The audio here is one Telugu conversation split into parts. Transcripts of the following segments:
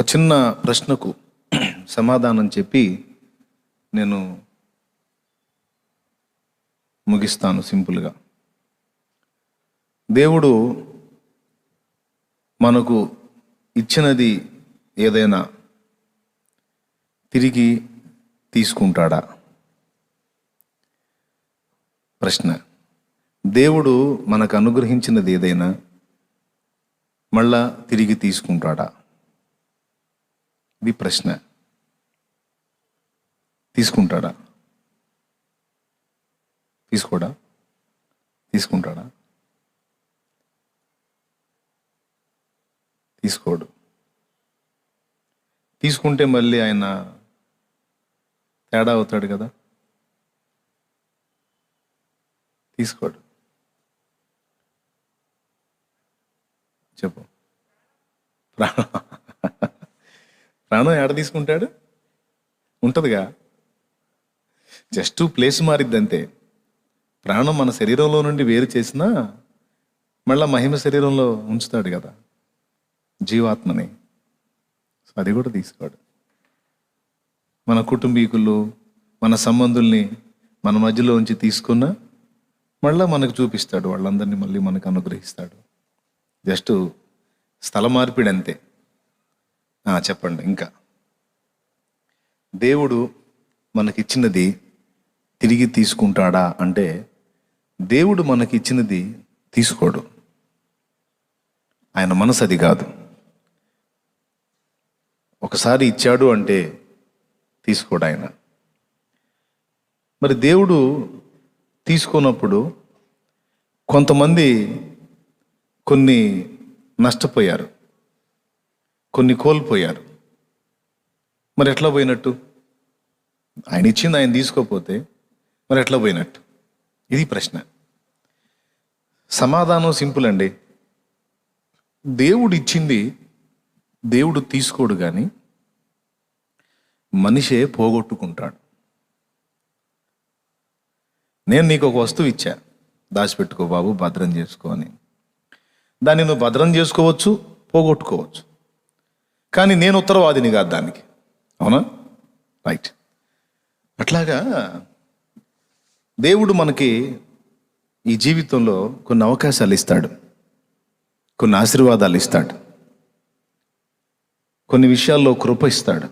ఒక చిన్న ప్రశ్నకు సమాధానం చెప్పి నేను ముగిస్తాను సింపుల్గా. దేవుడు మనకు ఇచ్చినది ఏదైనా తిరిగి తీసుకుంటాడా? ప్రశ్న. దేవుడు మనకు అనుగ్రహించినది ఏదైనా మళ్ళా తిరిగి తీసుకుంటాడా? ఇది ప్రశ్న. తీసుకుంటాడా? తీసుకుంటాడా? తీసుకోడు. తీసుకుంటే మళ్ళీ ఆయన తేడా అవుతాడు కదా. తీసుకోడు. చెప్పు. ప్రాణం ఏడ తీసుకుంటాడు? ఉంటుందిగా, జస్ట్ ప్లేస్ మారిద్ది అంతే. ప్రాణం మన శరీరంలో నుండి వేరు చేసినా మళ్ళా మహిమ శరీరంలో ఉంచుతాడు కదా జీవాత్మని. అది కూడా తీసుకోడు. మన కుటుంబీకులు, మన సంబంధుల్ని మన మధ్యలో ఉంచి తీసుకున్నా మళ్ళా మనకు చూపిస్తాడు, వాళ్ళందరినీ మళ్ళీ మనకు అనుగ్రహిస్తాడు. జస్ట్ స్థల మార్పిడి అంతే. చెప్పండి. ఇంకా దేవుడు మనకిచ్చినది తిరిగి తీసుకుంటాడా అంటే, దేవుడు మనకిచ్చినది తీసుకోడు. ఆయన మనసు అది కాదు. ఒకసారి ఇచ్చాడు అంటే తీసుకోడు ఆయన. మరి దేవుడు తీసుకున్నప్పుడు కొంతమంది కొన్ని నష్టపోయారు, కొన్ని కోల్పోయారు. మరి ఎట్లా పోయినట్టు? ఆయన ఇచ్చింది ఆయన తీసుకోపోతే మరి ఎట్లా పోయినట్టు? ఇది ప్రశ్న. సమాధానం సింపుల్ అండి. దేవుడు ఇచ్చింది దేవుడు తీసుకోడు, కానీ మనిషే పోగొట్టుకుంటాడు. నేను నీకు ఒక వస్తువు ఇచ్చా, దాచిపెట్టుకో బాబు, భద్రం చేసుకో అని. దాన్ని నువ్వు భద్రం చేసుకోవచ్చు, పోగొట్టుకోవచ్చు. కానీ నేను ఉత్తరవాదిని కాదు దానికి. అవునా? రైట్. అట్లాగా దేవుడు మనకి ఈ జీవితంలో కొన్ని అవకాశాలు ఇస్తాడు, కొన్ని ఆశీర్వాదాలు ఇస్తాడు, కొన్ని విషయాల్లో కృప ఇస్తాడు.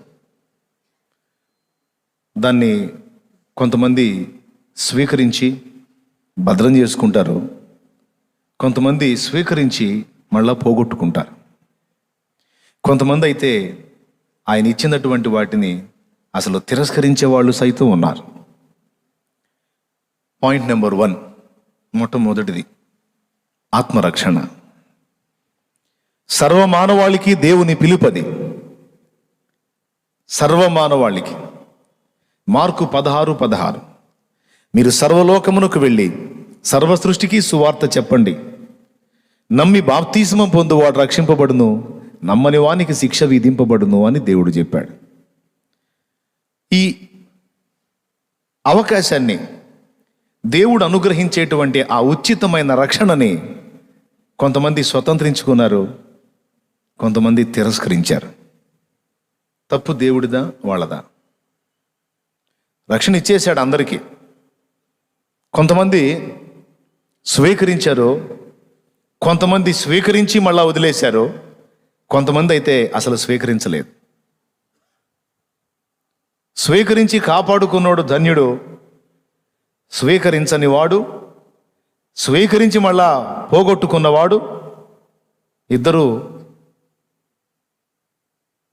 దాన్ని కొంతమంది స్వీకరించి భద్రం చేసుకుంటారు, కొంతమంది స్వీకరించి మళ్ళా పోగొట్టుకుంటారు. కొంతమంది అయితే ఆయన ఇచ్చినటువంటి వాటిని అసలు తిరస్కరించే వాళ్ళు సైతం ఉన్నారు. పాయింట్ నెంబర్ 1, మొట్టమొదటిది ఆత్మరక్షణ. సర్వమానవాళికి దేవుని పిలుపది. సర్వమానవాళికి. మార్కు 16:16, మీరు సర్వలోకమునకు వెళ్ళి సర్వ సృష్టికి సువార్త చెప్పండి. నమ్మి బాప్తిస్మం పొందువాడు రక్షింపబడును, నమ్మని వానికి శిక్ష విధింపబడును అని దేవుడు చెప్పాడు. ఈ అవకాశాన్ని, దేవుడు అనుగ్రహించేటువంటి ఆ ఉచితమైన రక్షణని కొంతమంది స్వతంత్రించుకున్నారు, కొంతమంది తిరస్కరించారు. తప్పు దేవుడిదా వాళ్ళదా? రక్షణ ఇచ్చేశాడు అందరికీ. కొంతమంది స్వీకరించారు, కొంతమంది స్వీకరించి మళ్ళా వదిలేశారు, కొంతమంది అయితే అసలు స్వీకరించలేదు. స్వీకరించి కాపాడుకున్నాడు ధన్యుడు, స్వీకరించని వాడు, స్వీకరించి మళ్ళా పోగొట్టుకున్నవాడు, ఇద్దరు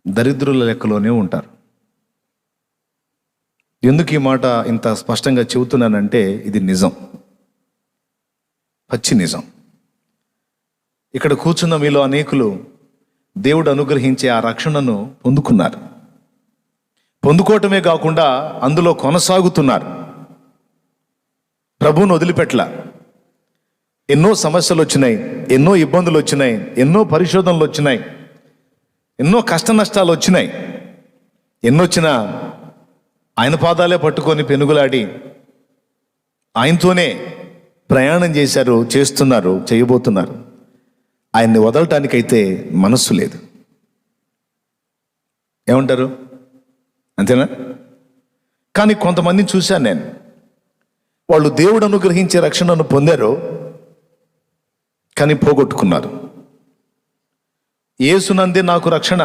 దరిద్రుల లెక్కలోనే ఉంటారు. ఎందుకు ఈ మాట ఇంత స్పష్టంగా చెబుతున్నానంటే, ఇది నిజం, పచ్చి నిజం. ఇక్కడ కూర్చున్న మీలో అనేకులు దేవుడు అనుగ్రహించే ఆ రక్షణను పొందుకున్నారు. పొందుకోవటమే కాకుండా అందులో కొనసాగుతున్నారు. ప్రభువును వదిలిపెట్ల. ఎన్నో సమస్యలు వచ్చినాయి, ఎన్నో ఇబ్బందులు వచ్చినాయి, ఎన్నో పరిశోధనలు వచ్చినాయి, ఎన్నో కష్ట నష్టాలు వచ్చినాయి. ఎన్నొచ్చినా ఆయన పాదాలే పట్టుకొని పెనుగులాడి ఆయనతోనే ప్రయాణం చేశారు, చేస్తున్నారు, చేయబోతున్నారు. ఆయన్ని వదలటానికైతే మనస్సు లేదు. ఏమంటారు? అంతేనా? కానీ కొంతమందిని చూశాను నేను, వాళ్ళు దేవుడు అనుగ్రహించే రక్షణను పొందారు, కానీ పోగొట్టుకున్నారు. యేసునందే నాకు రక్షణ,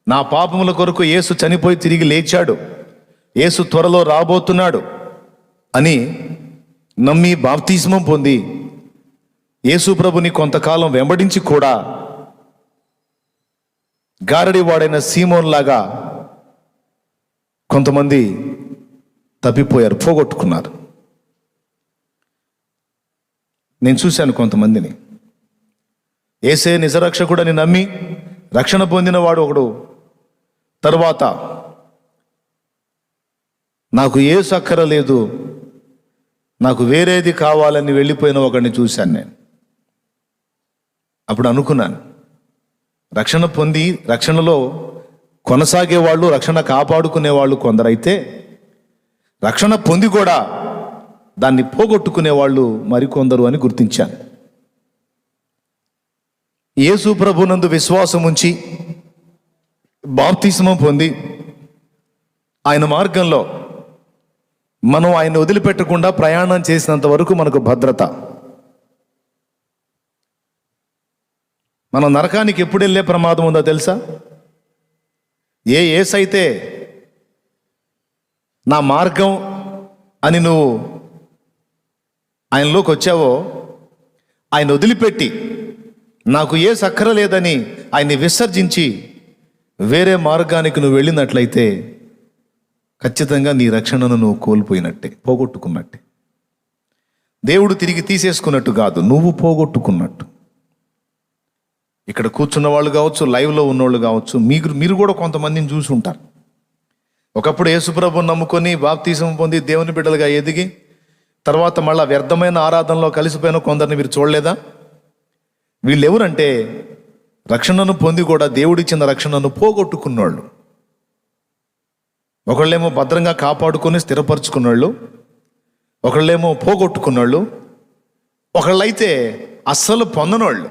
నా పాపముల కొరకు యేసు చనిపోయి తిరిగి లేచాడు, యేసు త్వరలో రాబోతున్నాడు అని నమ్మి బాప్తిస్మం పొంది యేసు ప్రభుని కొంతకాలం వెంబడించి కూడా గారడి వాడైన సీమోన్ లాగా కొంతమంది తప్పిపోయారు, పోగొట్టుకున్నారు. నేను చూశాను కొంతమందిని. యేసే నిజరక్షకుడని నమ్మి రక్షణ పొందిన వాడు ఒకడు, తరువాత నాకు యేసు అక్కరలేదు, నాకు వేరేది కావాలని వెళ్ళిపోయిన ఒకడిని చూశాను నేను. అప్పుడు అనుకున్నాను, రక్షణ పొంది రక్షణలో కొనసాగే వాళ్ళు, రక్షణ కాపాడుకునే వాళ్ళు కొందరైతే, రక్షణ పొంది కూడా దాన్ని పోగొట్టుకునే వాళ్ళు మరికొందరు అని గుర్తించాను. యేసు ప్రభునందు విశ్వాసం ఉంచి బాప్తిస్మం పొంది ఆయన మార్గంలో మనం ఆయన వదిలిపెట్టకుండా ప్రయాణం చేసినంత వరకు మనకు భద్రత. మనం నరకానికి ఎప్పుడు వెళ్ళే ప్రమాదం ఉందో తెలుసా? ఏసైతే నా మార్గం అని నువ్వు ఆయనలోకి వచ్చావో, ఆయన వదిలిపెట్టి నాకు ఏ సక్కర లేదని ఆయన్ని విసర్జించి వేరే మార్గానికి నువ్వు వెళ్ళినట్లయితే ఖచ్చితంగా నీ రక్షణను నువ్వు కోల్పోయినట్టే, పోగొట్టుకున్నట్టే. దేవుడు తిరిగి తీసేసుకున్నట్టు కాదు, నువ్వు పోగొట్టుకున్నట్టు. ఇక్కడ కూర్చున్న వాళ్ళు కావచ్చు, లైవ్లో ఉన్నోళ్ళు కావచ్చు, మీరు కూడా కొంతమందిని చూసి ఉంటారు. ఒకప్పుడు యేసుప్రభుని నమ్ముకొని బాప్తిసం పొంది దేవుని బిడ్డలుగా ఎదిగి తర్వాత మళ్ళా వ్యర్థమైన ఆరాధనలో కలిసిపోయిన కొందరిని మీరు చూడలేదా? వీళ్ళు ఎవరంటే రక్షణను పొంది కూడా దేవుడిచ్చిన రక్షణను పోగొట్టుకున్నోళ్ళు. ఒకళ్ళేమో భద్రంగా కాపాడుకొని స్థిరపరచుకున్నోళ్ళు, ఒకళ్ళేమో పోగొట్టుకున్నోళ్ళు, ఒకళ్ళైతే అస్సలు పొందనోళ్ళు.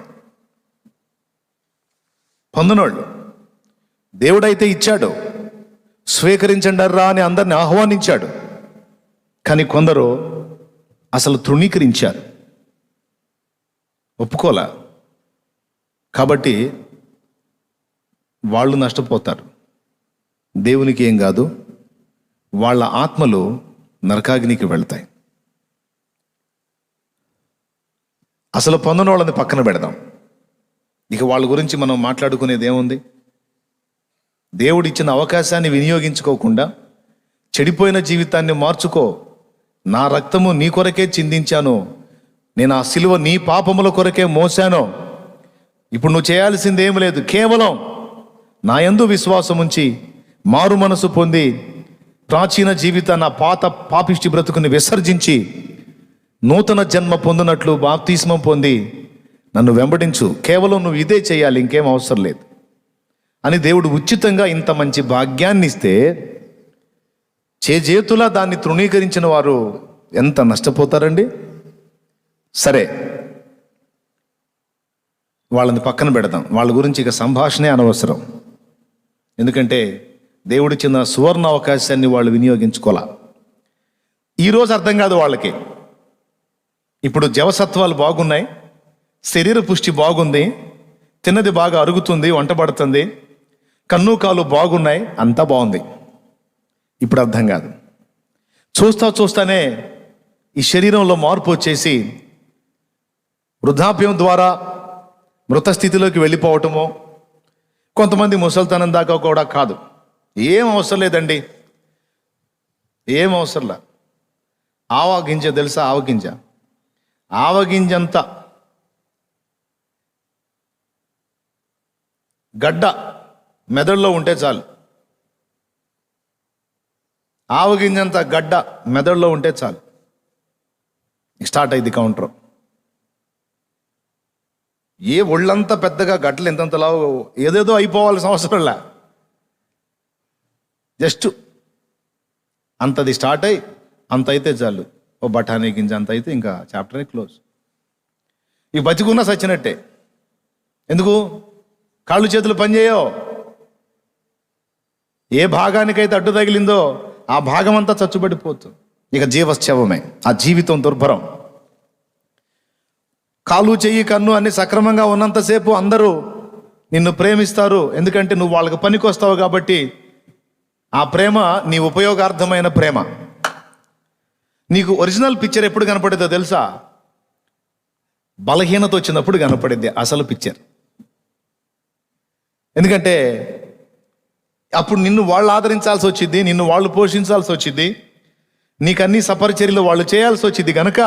దేవుడైతే ఇచ్చాడు, స్వీకరించండి రా అని అందరిని ఆహ్వానించాడు. కానీ కొందరు అసలు తృణీకరించారు, ఒప్పుకోలా. కాబట్టి వాళ్ళు నష్టపోతారు. దేవునికి ఏం కాదు, వాళ్ళ ఆత్మలు నరకాగ్నికి వెళ్తాయి. అసలు పొందని వాళ్ళని పక్కన పెడదాం. ఇక వాళ్ళ గురించి మనం మాట్లాడుకునేది ఏముంది? దేవుడు ఇచ్చిన అవకాశాన్ని వినియోగించుకోకుండా చెడిపోయిన జీవితాన్ని మార్చుకో. నా రక్తము నీ కొరకే చిందించాను, నేను ఆ సిలువ నీ పాపముల కొరకే మోసాను. ఇప్పుడు నువ్వు చేయాల్సింది ఏమి లేదు, కేవలం నా యందు విశ్వాసం ఉంచి మారు మనసు పొంది ప్రాచీన జీవితాన్ని, నా పాత పాపిష్టి బ్రతుకుని విసర్జించి నూతన జన్మ పొందినట్లు బాప్తిస్మం పొంది నన్ను వెంబడించు. కేవలం నువ్వు ఇదే చేయాలి, ఇంకేం అవసరం లేదు అని దేవుడు ఉచితంగా ఇంత మంచి భాగ్యాన్ని ఇస్తే చేతులా దాన్ని తృణీకరించిన వారు ఎంత నష్టపోతారండి. సరే, వాళ్ళని పక్కన పెడదాం, వాళ్ళ గురించి ఇక సంభాషణే అనవసరం. ఎందుకంటే దేవుడిచ్చిన సువర్ణ అవకాశాన్ని వాళ్ళు వినియోగించుకోవాలా. ఈరోజు అర్థం కాదు వాళ్ళకి. ఇప్పుడు జవసత్వాలు బాగున్నాయి, శరీర పుష్టి బాగుంది, తిన్నది బాగా అరుగుతుంది, వంట పడుతుంది, కన్ను కాలు బాగున్నాయి, అంతా బాగుంది. ఇప్పుడు అర్థం కాదు. చూస్తానే ఈ శరీరంలో మార్పు వచ్చేసి వృద్ధాప్యం ద్వారా మృత స్థితిలోకి వెళ్ళిపోవటమో, కొంతమంది ముసలితనం దాకా కూడా కాదు. ఏం అవసరం లేదండి, ఏం అవసరంలా. ఆవగింజ తెలుసా? ఆవగింజంత గడ్డ మెదడులో ఉంటే చాలు. ఆవగింజంత గడ్డ మెదడులో ఉంటే చాలు, స్టార్ట్ అయింది కౌంటర్. ఏ ఒళ్ళంతా పెద్దగా గడ్డలు ఎంతంతలా ఏదేదో అయిపోవాల్సిన అవసరంలా, జస్ట్ అంతది స్టార్ట్ అయ్యి అంత అయితే చాలు. ఓ బఠానీ గింజ అంత అయితే ఇంకా చాప్టర్ని క్లోజ్. ఈ బతికున్నా సచ్చినట్టే. ఎందుకు? కాళ్ళు చేతులు పనిచేయో, ఏ భాగానికైతే అడ్డు తగిలిందో ఆ భాగం అంతా చచ్చుబడిపోతుంది. ఇక జీవశ్చవమే, ఆ జీవితం దుర్భరం. కాలు చెయ్యి కన్ను అన్ని సక్రమంగా ఉన్నంతసేపు అందరూ నిన్ను ప్రేమిస్తారు, ఎందుకంటే నువ్వు వాళ్ళకి పనికొస్తావు కాబట్టి. ఆ ప్రేమ నీ ఉపయోగార్థమైన ప్రేమ. నీకు ఒరిజినల్ పిక్చర్ ఎప్పుడు కనపడిద్దో తెలుసా? బలహీనత వచ్చినప్పుడు కనపడిద్ది అసలు పిక్చర్. ఎందుకంటే అప్పుడు నిన్ను వాళ్ళు ఆదరించాల్సి వచ్చింది, నిన్ను వాళ్ళు పోషించాల్సి వచ్చింది, నీకు అన్ని సపరిచర్యలు వాళ్ళు చేయాల్సి వచ్చింది కనుక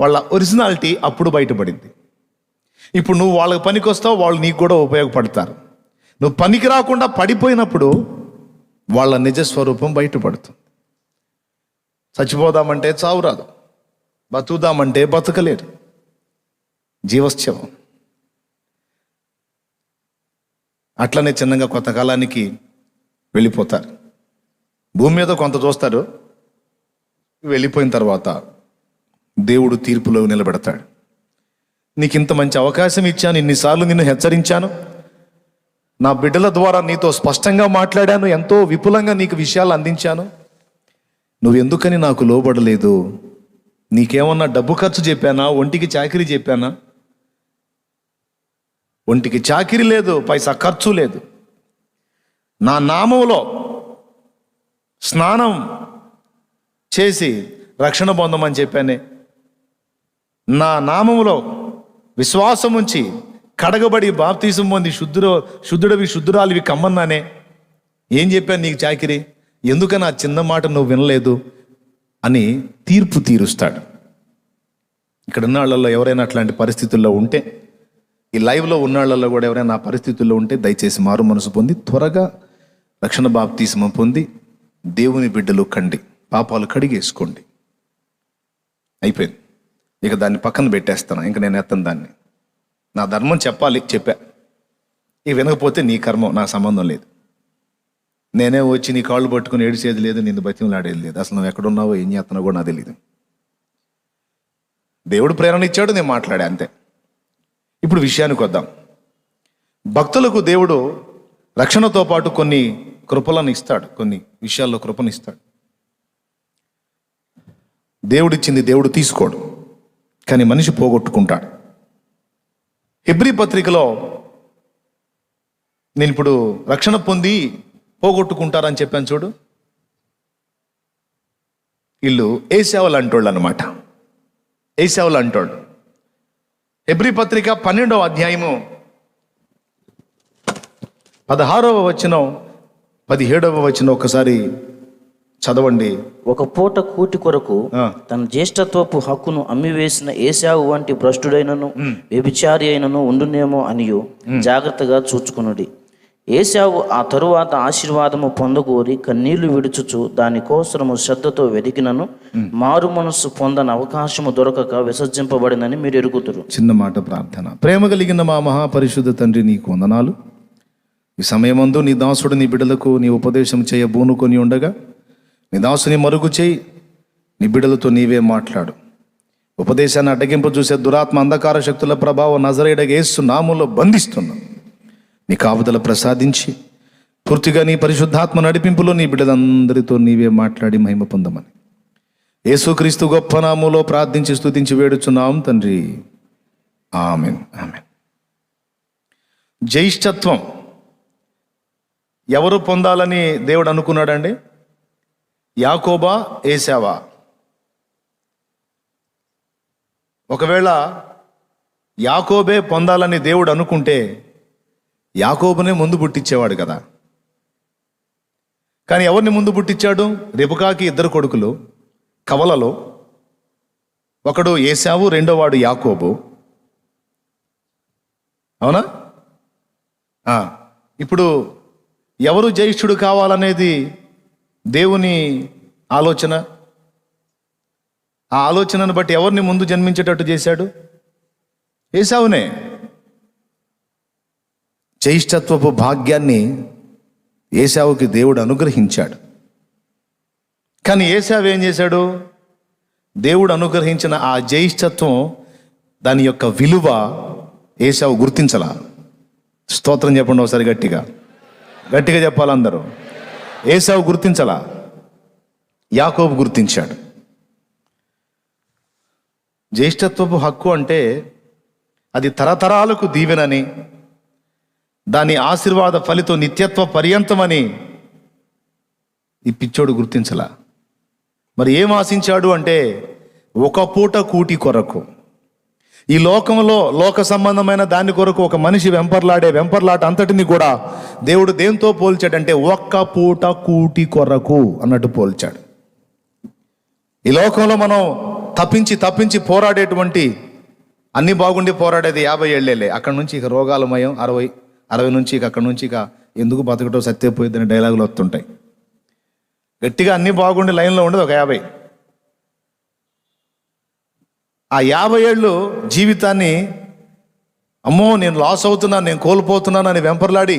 వాళ్ళ ఒరిజినాలిటీ అప్పుడు బయటపడింది. ఇప్పుడు నువ్వు వాళ్ళకి పనికొస్తావు, వాళ్ళు నీకు కూడా ఉపయోగపడతారు. నువ్వు పనికి రాకుండా పడిపోయినప్పుడు వాళ్ళ నిజస్వరూపం బయటపడుతుంది. చచ్చిపోదామంటే చావు రాదు, బతుకుదామంటే బతకలేరు. జీవశ్చవం. అట్లనే చిన్నగా కొంతకాలానికి వెళ్ళిపోతారు. భూమి మీద కొంత చూస్తారు, వెళ్ళిపోయిన తర్వాత దేవుడు తీర్పులో నిలబెడతాడు. నీకు ఇంత మంచి అవకాశం ఇచ్చాను, ఇన్నిసార్లు నిన్ను హెచ్చరించాను, నా బిడ్డల ద్వారా నీతో స్పష్టంగా మాట్లాడాను, ఎంతో విపులంగా నీకు విషయాలు అందించాను, నువ్వెందుకని నాకు లోబడలేదు? నీకేమన్నా డబ్బు ఖర్చు చెప్పానా? ఒంటికి చాకిరీ చెప్పానా? ఒంటికి చాకిరీ లేదు, పైసా ఖర్చు లేదు. నా నామంలో స్నానం చేసి రక్షణ పొందమని చెప్పానే. నా నామములో విశ్వాసం ఉంచి కడగబడి బాప్తీసం పొంది శుద్ధుడవి శుద్ధురాలివి కమ్మన్నానే. ఏం చెప్పాను నీకు చాకిరీ? ఎందుకని ఆ చిన్న మాట నువ్వు వినలేదు అని తీర్పు తీరుస్తాడు. ఇక్కడ ఉన్న వాళ్ళల్లో ఎవరైనా అట్లాంటి పరిస్థితుల్లో ఉంటే, ఈ లైవ్లో ఉన్న వాళ్ళల్లో కూడా ఎవరైనా ఆ పరిస్థితుల్లో ఉంటే దయచేసి మారు మనసు పొంది త్వరగా రక్షణ బాప్తీసం పొంది దేవుని బిడ్డలు కండి, పాపాలు కడిగేసుకోండి. అయిపోయింది. ఇక దాన్ని పక్కన పెట్టేస్తాను, ఇంక నేను ఎత్తను దాన్ని. నా ధర్మం చెప్పాలి, చెప్పా. ఇక వినకపోతే నీ కర్మం, నా సంబంధం లేదు. నేనే వచ్చి నీ కాళ్ళు పట్టుకుని ఏడిసేది లేదు, నిన్ను బతిమలాడేది లేదు. అసలు నువ్వు ఎక్కడున్నావో ఏం చేస్తున్నావో కూడా నాకు తెలియదు. దేవుడు ప్రేరణ ఇచ్చాడు, నేను మాట్లాడా అంతే. ఇప్పుడు విషయానికి వద్దాం. భక్తులకు దేవుడు రక్షణతో పాటు కొన్ని కృపలను ఇస్తాడు, కొన్ని విషయాల్లో కృపను ఇస్తాడు. దేవుడిచ్చింది దేవుడు తీసుకోడు, కానీ మనిషి పోగొట్టుకుంటాడు. హెబ్రీ పత్రికలో నేను ఇప్పుడు రక్షణ పొంది పోగొట్టుకుంటారని చెప్పాను చూడు. వీళ్ళు ఏశావులు అంటోళ్ళు అనమాట. ఏశావులు అంటోళ్ళు. హెబ్రీ పత్రిక 12వ అధ్యాయము 16వ వచనం 17వ వచనం ఒకసారి చదవండి. ఒక పూట కూటి కొరకు తన జ్యేష్ఠత్వపు హక్కును అమ్మివేసిన ఏశావు వంటి భ్రష్టుడైనను వ్యభిచారి అయినను ఉండునేమో అనియు జాగ్రత్తగా చూచుకునుడి. ఏశావు ఆ తరువాత ఆశీర్వాదము పొందగోరి కన్నీళ్లు విడుచుచు దానికోసము శ్రద్ధతో వెదికినను మారు మనస్సు పొందని అవకాశము దొరకక విసర్జింపబడిందని మీరు ఎరుగుతురు. చిన్న మాట ప్రార్థన. ప్రేమ కలిగిన మా మహాపరిశుద్ధ తండ్రి, నీకు వందనాలు. ఈ సమయమందు నీ దాసుడు నీ బిడ్డలకు నీ ఉపదేశం చేయ బూనుకొని ఉండగా నీ దాసుని మరుగు చేయి, నీ బిడ్డలతో నీవే మాట్లాడు. ఉపదేశాన్ని అడ్డగింపు చూసే దురాత్మ అంధకార శక్తుల ప్రభావం నజరేయుడైన యేసు నామములో బంధిస్తున్నాం. నీ కాపుదల ప్రసాదించి పూర్తిగా నీ పరిశుద్ధాత్మ నడిపింపులో నీ బిడ్డలందరితో నీవే మాట్లాడి మహిమ పొందమని యేసుక్రీస్తు గొప్ప నామములో ప్రార్థించి స్తుతించి వేడుచున్నాం తండ్రి. ఆమేన్, ఆమేన్. జ్యేష్ఠత్వం ఎవరు పొందాలని దేవుడు అనుకున్నాడండి? యాకోబా, ఏశావా? ఒకవేళ యాకోబే పొందాలని దేవుడు అనుకుంటే యాకోబునే ముందు పుట్టించేవాడు కదా. కానీ ఎవరిని ముందు పుట్టించాడు? రెబెకాకి 2 కొడుకులు కవలలో. ఒకడు ఏశావు, రెండో వాడు యాకోబు. అవునా? ఇప్పుడు ఎవరు జ్యేష్ఠుడు కావాలనేది దేవుని ఆలోచన. ఆ ఆలోచనను బట్టి ఎవరిని ముందు జన్మించేటట్టు చేశాడు? ఏశావునే. జ్యేష్ఠత్వపు భాగ్యాన్ని ఏశావుకి దేవుడు అనుగ్రహించాడు. కానీ ఏశావు ఏం చేశాడు? దేవుడు అనుగ్రహించిన ఆ జ్యేష్ఠత్వం, దాని యొక్క విలువ ఏశావు గుర్తించలా. స్తోత్రం చెప్పండి ఒకసారి, గట్టిగా గట్టిగా చెప్పాలి అందరూ. ఏశావు గుర్తించలా, యాకోబు గుర్తించాడు. జ్యేష్ఠత్వపు హక్కు అంటే అది తరతరాలకు దీవెనని, దాని ఆశీర్వాద ఫలితం నిత్యత్వ పర్యంతమని ఈ పిచ్చోడు గుర్తించలా. మరి ఏం ఆశించాడు అంటే ఒక పూట కూటి కొరకు, ఈ లోకంలో లోక సంబంధమైన దాని కొరకు ఒక మనిషి వెంపర్లాట అంతటిని కూడా దేవుడు దేంతో పోల్చాడంటే ఒక్క పూట కూటి కొరకు అన్నట్టు పోల్చాడు. ఈ లోకంలో మనం తప్పించి పోరాడేటువంటి, అన్ని బాగుండి పోరాడేది 50 ఏళ్ళేలే. అక్కడి నుంచి ఇక రోగాలమయం 60 నుంచి ఇక అక్కడి నుంచి ఇక ఎందుకు బతకటో సత్యపోయిద్దని డైలాగులు వస్తుంటాయి. గట్టిగా అన్ని బాగుండి లైన్లో ఉండదు ఒక 50. ఆ 50 ఏళ్ళు జీవితాన్ని అమ్మో నేను లాస్ అవుతున్నాను, నేను కోల్పోతున్నాను అని వెంపర్లాడి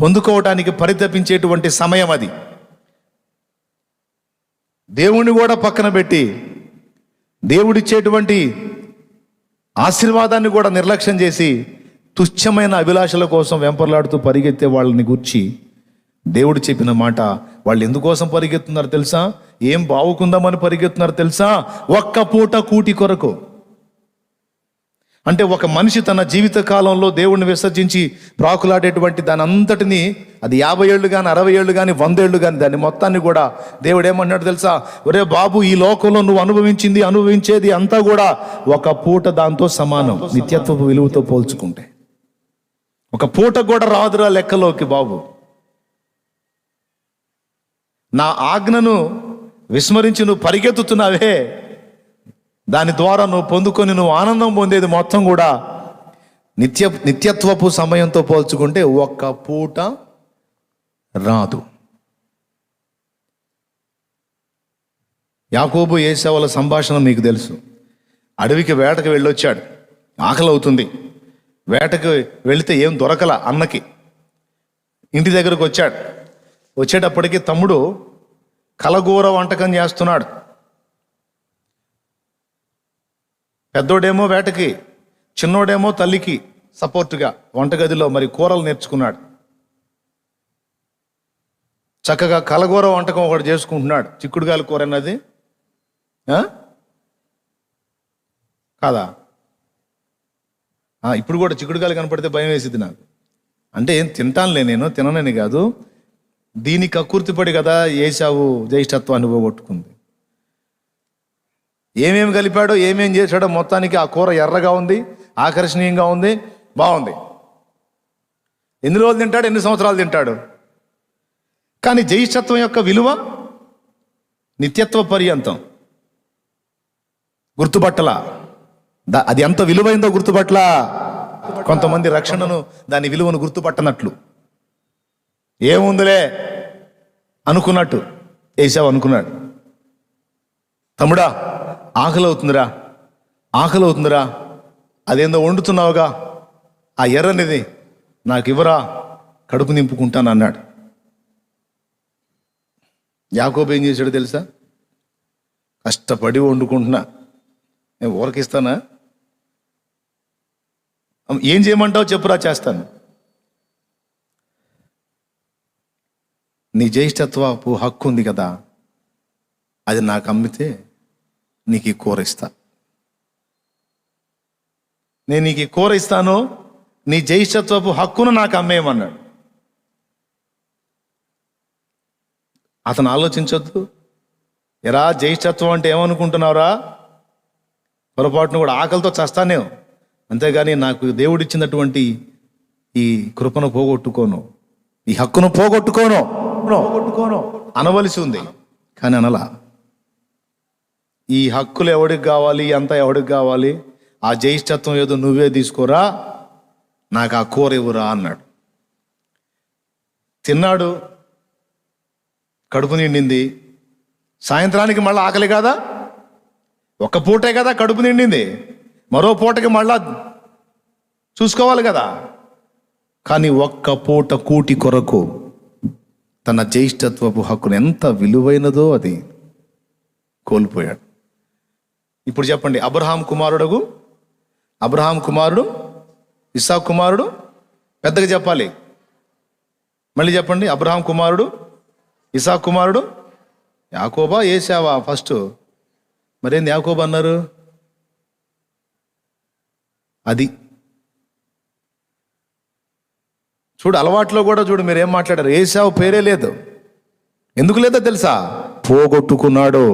పొందుకోవటానికి పరితపించేటువంటి సమయం అది. దేవుణ్ణి కూడా పక్కన పెట్టి దేవుడిచ్చేటువంటి ఆశీర్వాదాన్ని కూడా నిర్లక్ష్యం చేసి తుచ్చమైన అభిలాషల కోసం వెంపర్లాడుతూ పరిగెత్తే వాళ్ళని గుర్చి దేవుడు చెప్పిన మాట, వాళ్ళు ఎందుకోసం పరిగెత్తున్నారు తెలుసా? ఏం బావుకుందామని పరిగెత్తున్నారు తెలుసా? ఒక్క పూట కూటి కొరకు. అంటే ఒక మనిషి తన జీవిత కాలంలో దేవుణ్ణి విసర్జించి ప్రాకులాడేటువంటి దాని అంతటిని, అది 50 ఏళ్ళు కానీ 60 ఏళ్ళు కానీ 100 ఏళ్ళు కానీ, దాన్ని మొత్తాన్ని కూడా దేవుడు ఏమన్నాడు తెలుసా? ఒరే బాబు, ఈ లోకంలో నువ్వు అనుభవించేది అంతా కూడా ఒక పూట దాంతో సమానం, నిత్యత్వపు విలువతో పోల్చుకుంటే. ఒక పూట కూడా రాదురా లెక్కలోకి బాబు. నా ఆజ్ఞను విస్మరించి నువ్వు పరిగెత్తుతున్నావే, దాని ద్వారా నువ్వు పొందుకొని నువ్వు ఆనందం పొందేది మొత్తం కూడా నిత్యత్వపు సమయంతో పోల్చుకుంటే ఒక్క పూట రాదు. యాకోబు ఏశావుల సంభాషణ మీకు తెలుసు. అడవికి వేటకు వెళ్ళొచ్చాడు, ఆకలి అవుతుంది. వేటకు వెళితే ఏం దొరకల అన్నకి. ఇంటి దగ్గరకు వచ్చేటప్పటికి తమ్ముడు కలగూర వంటకం చేస్తున్నాడు. పెద్దోడేమో వేటకి, చిన్నోడేమో తల్లికి సపోర్టుగా వంటగదిలో మరి కూరలు నేర్చుకున్నాడు. చక్కగా కలగూర వంటకం ఒకటి చేసుకుంటున్నాడు. చిక్కుడుగాయల కూర అన్నది కాదా? ఇప్పుడు కూడా చిక్కుడుగాయలు కనపడితే భయం వేసిద్ది నాకు. అంటే ఏం తింటానులే, నేను తిననని కాదు, దీనికి కక్కుర్తిపడి కదా ఏశావు జ్యేష్ఠత్వాన్ని పోగొట్టుకుంది. ఏమేమి కలిపాడో ఏమేం చేశాడో మొత్తానికి ఆ కూర ఎర్రగా ఉంది, ఆకర్షణీయంగా ఉంది, బాగుంది. ఎన్ని రోజులు తింటాడు, ఎన్ని సంవత్సరాలు తింటాడు. కానీ జ్యేష్ఠత్వం యొక్క విలువ నిత్యత్వ పర్యంతం గుర్తుపట్టలా. అది ఎంత విలువైందో గుర్తుపట్టలా. కొంతమంది రక్షణను, దాని విలువను గుర్తుపట్టనట్లు, ఏముందిలే అనుకున్నట్టు ఏశావు అనుకున్నాడు. తమ్ముడా, ఆకలి అవుతుందిరా, అదేందో వండుతున్నావుగా, ఆ ఎర్రనిది నాకు ఇవ్వరా, కడుపు నింపుకుంటాను అన్నాడు. యాకోబు ఏం చేశాడు తెలుసా? కష్టపడి వండుకుంటున్నా, నేను ఊరకిస్తానా? ఏం చేయమంటావు చెప్పురా, చేస్తాను. నీ జ్యేష్ఠత్వపు హక్కు ఉంది కదా, అది నాకు అమ్మితే నీకు ఈ కూర ఇస్తా. నేను నీకు ఈ కూర ఇస్తాను, నీ జ్యేష్ఠత్వపు హక్కును నాకు అమ్మేయమన్నాడు. అతను ఆలోచించొద్దు. ఎరా, జ్యేష్ఠత్వం అంటే ఏమనుకుంటున్నావురా? పొరపాటును కూడా ఆకలితో చస్తానే, అంతేగాని నాకు దేవుడిచ్చినటువంటి ఈ కృపను పోగొట్టుకోను, ఈ హక్కును పోగొట్టుకోను అనవలసి ఉంది. కానీ అనలా. ఈ హక్కులు ఎవడికి కావాలి, అంతా ఎవడికి కావాలి, ఆ జ్యేష్ఠత్వం ఏదో నువ్వే తీసుకోరా, నాకు ఆ కూర ఇవ్వరా అన్నాడు. తిన్నాడు, కడుపు నిండింది. సాయంత్రానికి మళ్ళీ ఆకలి కాదా? ఒక్క పూటే కదా కడుపు నిండింది, మరో పూటకి మళ్ళా చూసుకోవాలి కదా. కానీ ఒక్క పూట కూటి కొరకు తన జ్యేష్ఠత్వపు హక్కును, ఎంత విలువైనదో అది కోల్పోయాడు. ఇప్పుడు చెప్పండి, అబ్రహాం కుమారుడు ఇస్సాకు కుమారుడు, పెద్దగా చెప్పాలి, మళ్ళీ చెప్పండి. అబ్రహాం కుమారుడు ఇసాకు కుమారుడు యాకోబా ఏశావా ఫస్ట్? మరేంది యాకోబా అన్నారు? అది చూడు, అలవాట్లో కూడా చూడు, మీరు ఏం మాట్లాడారు? ఏశావు పేరే లేదు. ఎందుకు లేదో తెలుసా? పోగొట్టుకున్నాడు.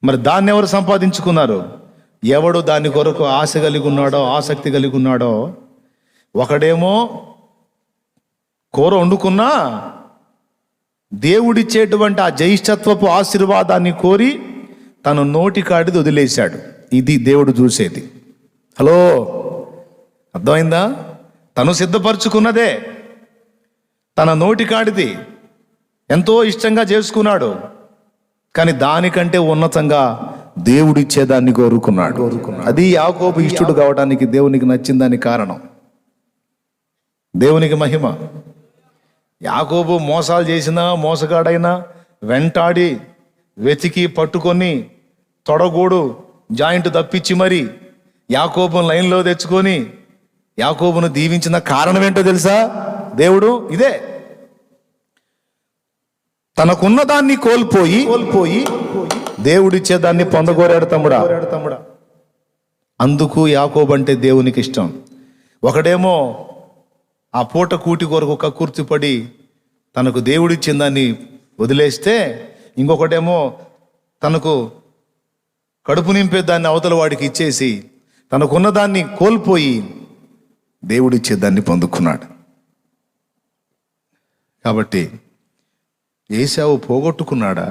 మరి దాన్ని ఎవరు సంపాదించుకున్నారు? ఎవడు దాని కొరకు ఆశ కలిగి ఉన్నాడో, ఆసక్తి కలిగి ఉన్నాడో. ఒకడేమో కూర వండుకున్నా దేవుడిచ్చేటువంటి ఆ జ్యేష్ఠత్వపు ఆశీర్వాదాన్ని కోరి తను నోటికాడిది వదిలేశాడు. ఇది దేవుడు చూసేది. హలో, అర్థమైందా? తను సిద్ధపరచుకున్నదే, తన నోటికాడిది ఎంతో ఇష్టంగా చేసుకున్నాడు. కానీ దానికంటే ఉన్నతంగా దేవుడిచ్చేదాన్ని కోరుకున్నాడు. అది యాకోబు ఇష్టడు కావడానికి దేవునికి నచ్చిందని కారణం. దేవునికి మహిమ. యాకోబు మోసాలు చేసినా, మోసగాడైనా వెంటాడి వెతికి పట్టుకొని తొడగోడు జాయింట్ తప్పించి మరి యాకోబును లైన్లో తెచ్చుకొని యాకోబును దీవించిన కారణం ఏంటో తెలుసా? దేవుడు ఇదే, తనకున్న దాన్ని కోల్పోయి దేవుడిచ్చే దాన్ని పొందగోరాడు తమ్ముడా. అందుకు యాకోబు అంటే దేవునికి ఇష్టం. ఒకడేమో ఆ పూట కూటి కొరకు కక్కుర్తిపడి తనకు దేవుడిచ్చిన దాన్ని వదిలేస్తే, ఇంకొకటేమో తనకు కడుపు నింపే దాన్ని అవతల వాడికి ఇచ్చేసి తనకున్న దాన్ని కోల్పోయి దేవుడిచ్చే దాన్ని పొందుకున్నాడు. కాబట్టి ఏశావు పోగొట్టుకున్నాడా,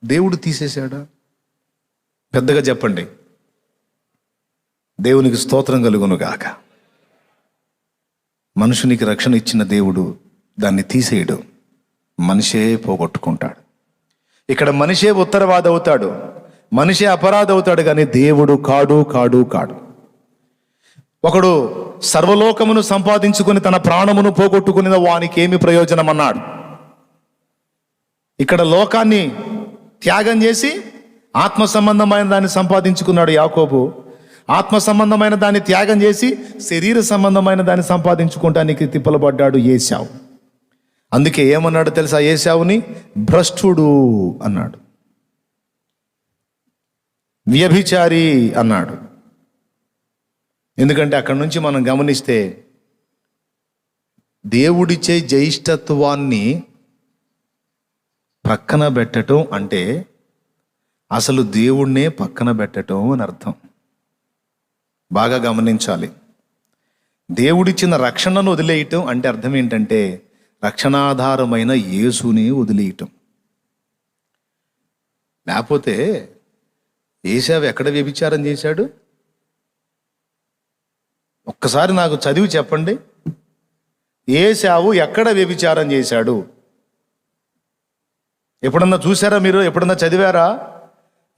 దేవుడు తీసేశాడా? పెద్దగా చెప్పండి. దేవునికి స్తోత్రం కలుగును గాక. మనుషునికి రక్షణ ఇచ్చిన దేవుడు దాన్ని తీసేయడు, మనిషే పోగొట్టుకుంటాడు. ఇక్కడ మనిషే ఉత్తరవాది అవుతాడు, మనిషే అపరాధి అవుతాడు, కానీ దేవుడు కాడు కాడు కాడు. ఒకడు సర్వలోకమును సంపాదించుకుని తన ప్రాణమును పోగొట్టుకుని వానికి ఏమి ప్రయోజనం అన్నాడు. ఇక్కడ లోకాన్ని త్యాగం చేసి ఆత్మ సంబంధమైన దాన్ని సంపాదించుకున్నాడు యాకోబు. ఆత్మ సంబంధమైన దాన్ని త్యాగం చేసి శరీర సంబంధమైన దాన్ని సంపాదించుకోవటానికి తిప్పలబడ్డాడు ఏశావు. అందుకే ఏమన్నాడు తెలుసా? ఏశావుని భ్రష్టుడు అన్నాడు, వ్యభిచారి అన్నాడు. ఎందుకంటే అక్కడి నుంచి మనం గమనిస్తే దేవుడిచ్చే జ్యేష్ఠత్వాన్ని పక్కన పెట్టడం అంటే అసలు దేవుణ్ణే పక్కన పెట్టడం అని అర్థం. బాగా గమనించాలి. దేవుడిచ్చిన రక్షణను వదిలేయటం అంటే అర్థం ఏంటంటే రక్షణాధారమైన యేసుని వదిలేయటం. లేకపోతే ఏశావు ఎక్కడ వ్యభిచారం చేశాడు? ఒక్కసారి నాకు చదివి చెప్పండి, ఏశావు ఎక్కడ వ్యభిచారం చేశాడు? ఎప్పుడన్నా చూసారా మీరు? ఎప్పుడన్నా చదివారా?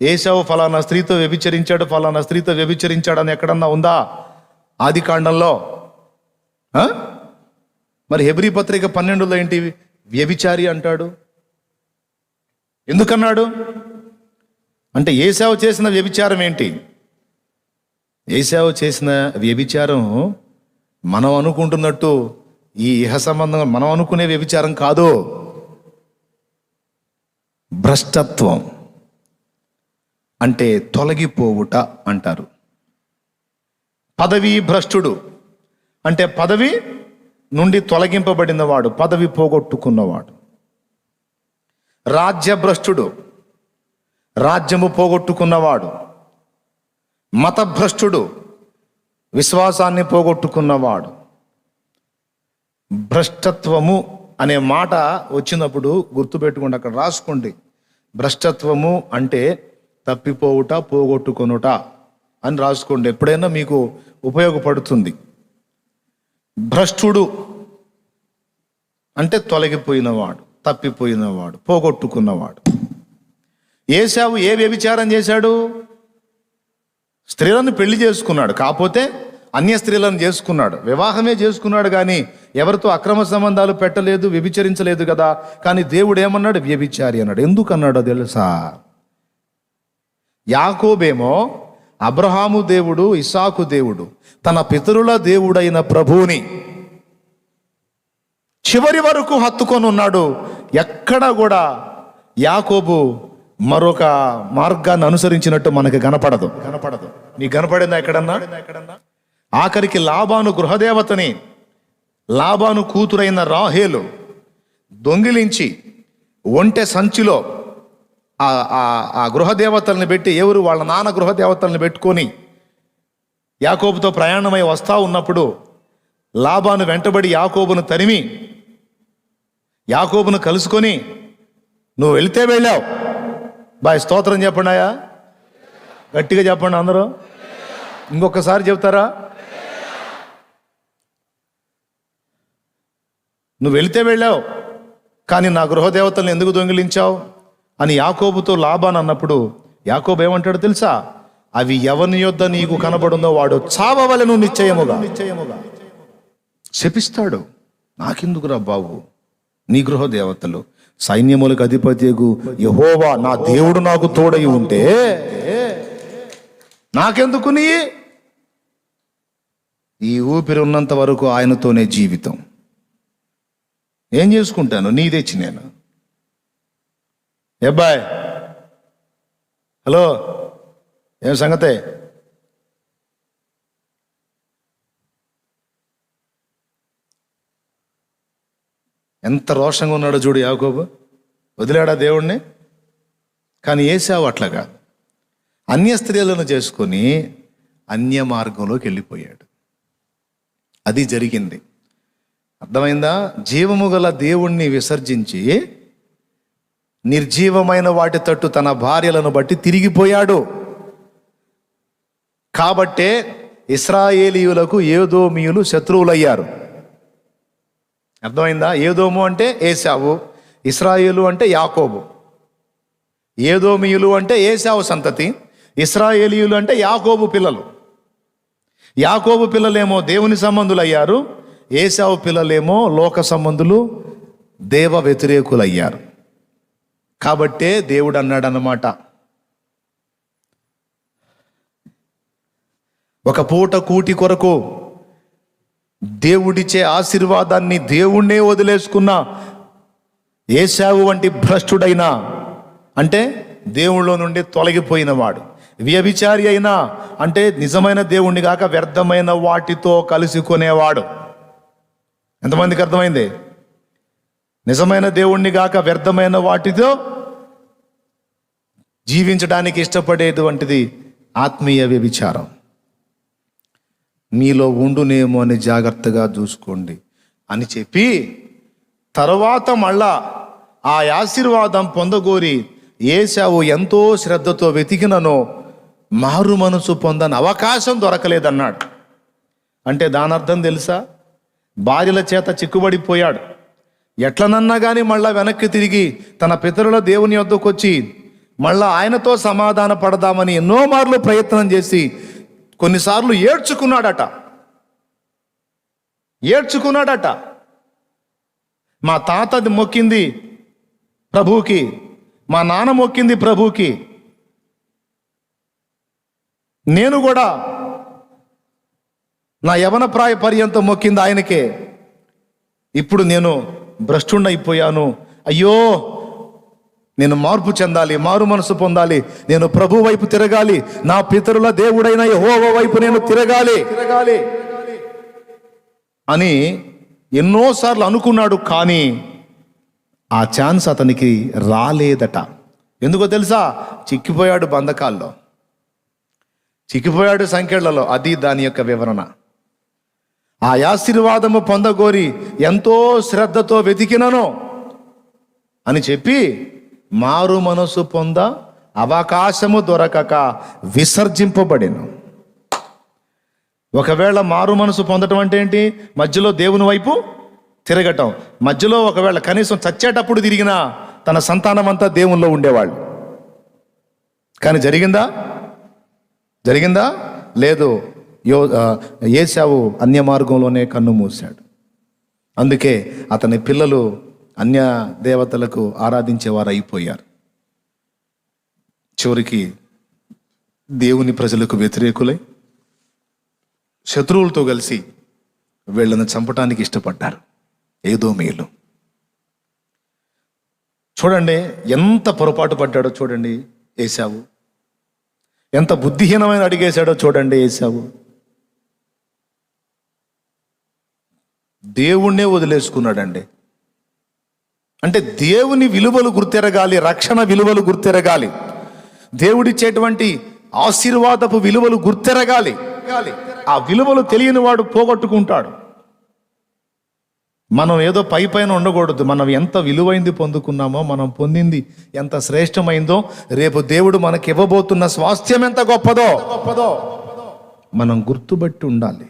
ఏశావు ఫలానా స్త్రీతో వ్యభిచరించాడు, ఫలానా స్త్రీతో వ్యభిచరించాడు అని ఎక్కడన్నా ఉందా ఆది కాండంలో? మరి హెబ్రీ పత్రిక 12లో ఏంటి వ్యభిచారి అంటాడు? ఎందుకన్నాడు? అంటే ఏశావు చేసిన వ్యభిచారం ఏంటి? ఏశావు చేసిన వ్యభిచారం మనం అనుకుంటున్నట్టు ఈ ఇహ సంబంధం మనం అనుకునే వ్యభిచారం కాదు. భ్రష్టత్వం అంటే తొలగిపోవుట అంటారు. పదవి భ్రష్టుడు అంటే పదవి నుండి తొలగింపబడినవాడు, పదవి పోగొట్టుకున్నవాడు. రాజ్యభ్రష్టుడు రాజ్యము పోగొట్టుకున్నవాడు. మతభ్రష్టుడు విశ్వాసాన్ని పోగొట్టుకున్నవాడు. భ్రష్టత్వము అనే మాట వచ్చినప్పుడు గుర్తుపెట్టుకోండి, అక్కడ రాసుకోండి. భ్రష్టత్వము అంటే తప్పిపోవుట, పోగొట్టుకొనుట అని రాసుకోండి, ఎప్పుడైనా మీకు ఉపయోగపడుతుంది. భ్రష్టుడు అంటే తొలగిపోయినవాడు, తప్పిపోయినవాడు, పోగొట్టుకున్నవాడు. ఏశావు ఏ వ్యభిచారం చేశాడు? స్త్రీలను పెళ్లి చేసుకున్నాడు, కాకపోతే అన్య స్త్రీలను చేసుకున్నాడు. వివాహమే చేసుకున్నాడు కానీ ఎవరితో అక్రమ సంబంధాలు పెట్టలేదు, వ్యభిచరించలేదు కదా. కానీ దేవుడు ఏమన్నాడు? వ్యభిచారి అన్నాడు. ఎందుకన్నాడో తెలుసా? యాకోబేమో అబ్రహాము దేవుడు, ఇస్సాకు దేవుడు, తన పితరుల దేవుడైన ప్రభువుని చివరి వరకు హత్తుకొని ఉన్నాడు. ఎక్కడ కూడా యాకోబు మరొక మార్గాన్ని అనుసరించినట్టు మనకి కనపడదు. నీకు కనపడిందా ఎక్కడన్నా? ఆఖరికి లాబాను గృహదేవతని, లాబాను కూతురైన రాహేలు దొంగిలించి ఒంటె సంచిలో ఆ గృహదేవతల్ని పెట్టి, ఎవరు వాళ్ళ నాన్న గృహదేవతల్ని పెట్టుకొని యాకోబుతో ప్రయాణమై వస్తా ఉన్నప్పుడు లాబాను వెంటబడి యాకోబును తరిమి యాకోబును కలుసుకొని, నువ్వు వెళితే వెళ్ళావు. బాయ్ స్తోత్రం చెప్పండియా, గట్టిగా చెప్పండి అందరూ. ఇంకొకసారి చెప్తారా? నువ్వు వెళితే వెళ్ళావు, కానీ నా గృహదేవతలను ఎందుకు దొంగిలించావు అని యాకోబుతో లాబాన్ అన్నప్పుడు యాకోబు ఏమంటాడు తెలుసా? అవి ఎవని యొద్ద నీకు కనబడుందో వాడు చావవలెను నిశ్చయముగా. శపిస్తాడు. నాకెందుకురా బాబు నీ గృహదేవతలు, సైన్యములకు అధిపతియగు యెహోవా నా దేవుడు నాకు తోడై ఉంటే నాకెందుకు నీ? ఈ ఊపిరి ఉన్నంత వరకు ఆయనతోనే జీవితం. ఏం చేసుకుంటాను? నీ తెచ్చి నేను. ఏబ్బాయ్, హలో, ఏం సంగతే? ఎంత రోషంగా ఉన్నాడో చూడు యాకోబు. వదిలాడా దేవుణ్ణి? కానీ ఏశావు అట్లాగా అన్య స్త్రీలను చేసుకొని అన్య మార్గంలోకి వెళ్ళిపోయాడు. అది జరిగింది. అర్థమైందా? జీవము గల దేవుణ్ణి విసర్జించి నిర్జీవమైన వాటి తట్టు తన భార్యలను బట్టి తిరిగిపోయాడు. కాబట్టే ఇశ్రాయేలీయులకు ఏదోమీయులు శత్రువులయ్యారు. అర్థమైందా? ఏదోము అంటే ఏశావు, ఇశ్రాయేలు అంటే యాకోబు. ఏదోమీయులు అంటే ఏశావు సంతతి, ఇశ్రాయేలీయులు అంటే యాకోబు పిల్లలు. యాకోబు పిల్లలేమో దేవుని సంబంధులు అయ్యారు, ఏశావు పిల్లలేమో లోక సంబంధులు, దేవ వ్యతిరేకులు అయ్యారు. కాబట్టే దేవుడు అన్నాడు అన్నమాట, ఒక పూట కూటి కొరకు దేవుడిచ్చే ఆశీర్వాదాన్ని దేవుణ్ణే వదిలేసుకున్న ఏశావు వంటి భ్రష్టుడైనా, అంటే దేవుళ్ళలో నుండి తొలగిపోయిన వాడు, వ్యభిచారి అయినా, అంటే నిజమైన దేవుణ్ణి కాక వ్యర్థమైన వాటితో కలుసుకునేవాడు. ఎంతమందికి అర్థమైంది? నిజమైన దేవుణ్ణి కాక వ్యర్థమైన వాటితో జీవించడానికి ఇష్టపడేటువంటిది ఆత్మీయ వ్యభిచారం. మీలో ఉండునేమో అని జాగ్రత్తగా చూసుకోండి అని చెప్పి, తర్వాత మళ్ళా ఆ ఆశీర్వాదం పొందగోరి ఏశావు ఎంతో శ్రద్ధతో వెతికినను మారు మనసు పొందని అవకాశం దొరకలేదన్నాడు. అంటే దాని అర్థం తెలుసా? భార్యల చేత చిక్కుబడిపోయాడు. ఎట్లనన్నా కానీ మళ్ళా వెనక్కి తిరిగి తన పితరుల దేవుని యొద్దకు వచ్చి మళ్ళా ఆయనతో సమాధాన పడదామని ఎన్నో మార్లు ప్రయత్నం చేసి కొన్నిసార్లు ఏడ్చుకున్నాడట. మా తాత మొక్కింది ప్రభువుకి, మా నాన్న మొక్కింది ప్రభువుకి, నేను కూడా నా యవన ప్రాయ పర్యంతం మొక్కింది ఆయనకే. ఇప్పుడు నేను భ్రష్టుణ్ణైపోయాను. అయ్యో, నేను మార్పు చెందాలి, మారు మనసు పొందాలి, నేను ప్రభు వైపు తిరగాలి, నా పితరుల దేవుడైన యెహోవా వైపు నేను తిరగాలి అని ఎన్నోసార్లు అనుకున్నాడు. కానీ ఆ ఛాన్స్ అతనికి రాలేదట. ఎందుకో తెలుసా? చిక్కిపోయాడు బంధకాల్లో, చిక్కిపోయాడు సంఖ్యలలో. అది దాని యొక్క వివరణ. ఆ ఆశీర్వాదము పొందగోరి ఎంతో శ్రద్ధతో వెతికినను అని చెప్పి మారు మనసు పొంద అవకాశము దొరకక విసర్జింపబడెను. ఒకవేళ మారు మనసు పొందటం అంటే ఏంటి? మధ్యలో దేవుని వైపు తిరగటం. మధ్యలో ఒకవేళ కనీసం చచ్చేటప్పుడు తిరిగినా తన సంతానం అంతా దేవునిలో ఉండేవాళ్ళు. కానీ జరిగిందా? లేదు. ఏశావు అన్య మార్గంలోనే కన్ను మూశాడు. అందుకే అతని పిల్లలు అన్య దేవతలకు ఆరాధించేవారు అయిపోయారు. చివరికి దేవుని ప్రజలకు వ్యతిరేకులై శత్రువులతో కలిసి వీళ్ళని చంపటానికి ఇష్టపడ్డారు. ఏదోమీయులు. చూడండి ఎంత పొరపాటు పడ్డాడో చూడండి ఏశావు, ఎంత బుద్ధిహీనమైన అడిగేశాడో చూడండి ఏశావు. దేవుణ్ణే వదిలేసుకున్నాడండి. అంటే దేవుని విలువలు గుర్తెరగాలి, రక్షణ విలువలు గుర్తెరగాలి, దేవుడిచ్చేటువంటి ఆశీర్వాదపు విలువలు గుర్తెరగాలి. ఆ విలువలు తెలియని వాడు పోగొట్టుకుంటాడు. మనం ఏదో పైన ఉండకూడదు. మనం ఎంత విలువైంది పొందుకున్నామో, మనం పొందింది ఎంత శ్రేష్టమైందో, రేపు దేవుడు మనకి ఇవ్వబోతున్న స్వాస్థ్యం ఎంత గొప్పదో మనం గుర్తుబట్టి ఉండాలి.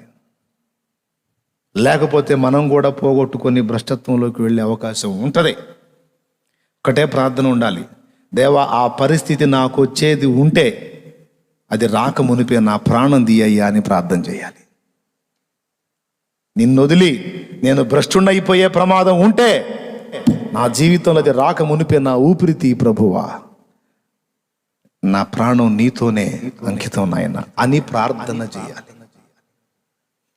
లేకపోతే మనం కూడా పోగొట్టుకొని భ్రష్టత్వంలోకి వెళ్ళే అవకాశం ఉంటుంది. ఒకటే ప్రార్థన ఉండాలి, దేవా ఆ పరిస్థితి నాకు వచ్చేది ఉంటే అది రాక మునిపే నా ప్రాణం తీయ్యా అని ప్రార్థన చేయాలి. నిన్ను వదిలి నేను భ్రష్టున్నైపోయే ప్రమాదం ఉంటే నా జీవితంలో అది రాక మునిపే నా ఊపిరి ప్రభువా, నా ప్రాణం నీతోనే అంకితం నాయన అని ప్రార్థన చేయాలి.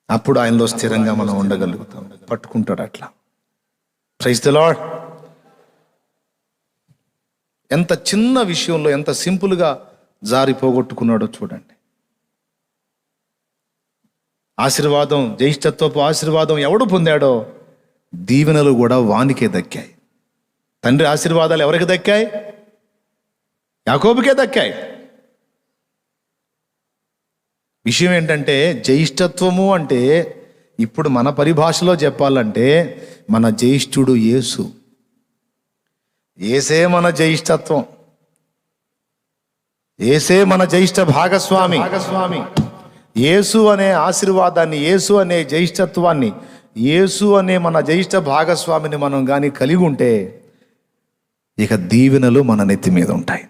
అప్పుడు ఆయనలో స్థిరంగా మనం ఉండగలుగుతాం. పట్టుకుంటాడు అట్లా. Praise the lord. ఎంత చిన్న విషయంలో ఎంత సింపుల్గా జారి పోగొట్టుకున్నాడో చూడండి. ఆశీర్వాదం, జ్యేష్ఠత్వపు ఆశీర్వాదం ఎవడు పొందాడో దీవెనలు కూడా వానికే దక్కాయి. తండ్రి ఆశీర్వాదాలు ఎవరికి దక్కాయి? యాకోబుకే దక్కాయి. విషయం ఏంటంటే, జ్యేష్ఠత్వము అంటే ఇప్పుడు మన పరిభాషలో చెప్పాలంటే మన జ్యేష్ఠుడు యేసు. ఏసే మన జ్యేష్ఠత్వం, ఏసే మన జ్యేష్ఠ భాగస్వామి. యేసు అనే ఆశీర్వాదాన్ని, యేసు అనే జ్యేష్ఠత్వాన్ని, యేసు అనే మన జ్యేష్ఠ భాగస్వామిని మనం కానీ కలిగి ఉంటే ఇక దీవెనలు మన నెత్తి మీద ఉంటాయి.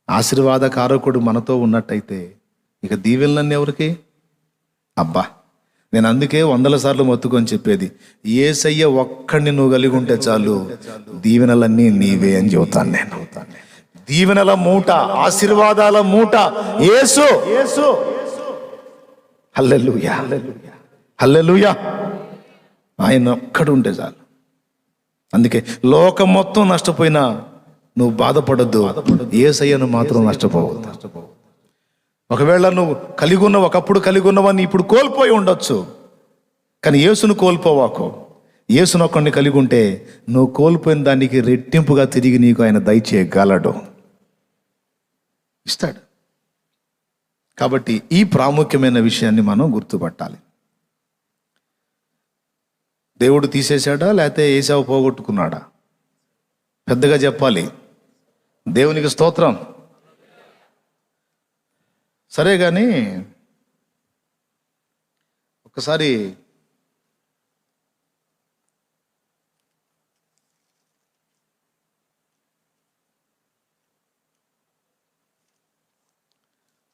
ఆశీర్వాద కారకుడు మనతో ఉన్నట్టయితే ఇక దీవెనలన్నీ ఎవరికి? అబ్బా, నేను అందుకే 100 సార్లు మొత్తుకొని చెప్పేది, యేసయ్య ఒక్కడిని నువ్వు కలిగి ఉంటే చాలు, దీవెనలన్నీ నీవే అని చెబుతాను నేను. దీవెనల మూట, ఆశీర్వాదాల మూట యేసు. హల్లెలూయా, హల్లెలూయా. ఆయన ఒక్కడు ఉంటే చాలు. అందుకే లోకం మొత్తం నష్టపోయినా నువ్వు బాధపడద్దు, యేసయ్యను మాత్రం నష్టపోవద్దు. ఒకవేళ నువ్వు ఒకప్పుడు కలిగి ఉన్నవన్నీ ఇప్పుడు కోల్పోయి ఉండొచ్చు, కానీ యేసును కోల్పోవాకు. యేసును ఒక్కడిని కలిగి ఉంటే నువ్వు కోల్పోయిన దానికి రెట్టింపుగా తిరిగి నీకు ఆయన దయచేయగలడు, ఇస్తాడు. కాబట్టి ఈ ప్రాముఖ్యమైన విషయాన్ని మనం గుర్తుపట్టాలి. దేవుడు తీసేశాడా లేకపోతే ఏశావు పోగొట్టుకున్నాడా? పెద్దగా చెప్పాలి. దేవునికి స్తోత్రం. సరే కానీ ఒకసారి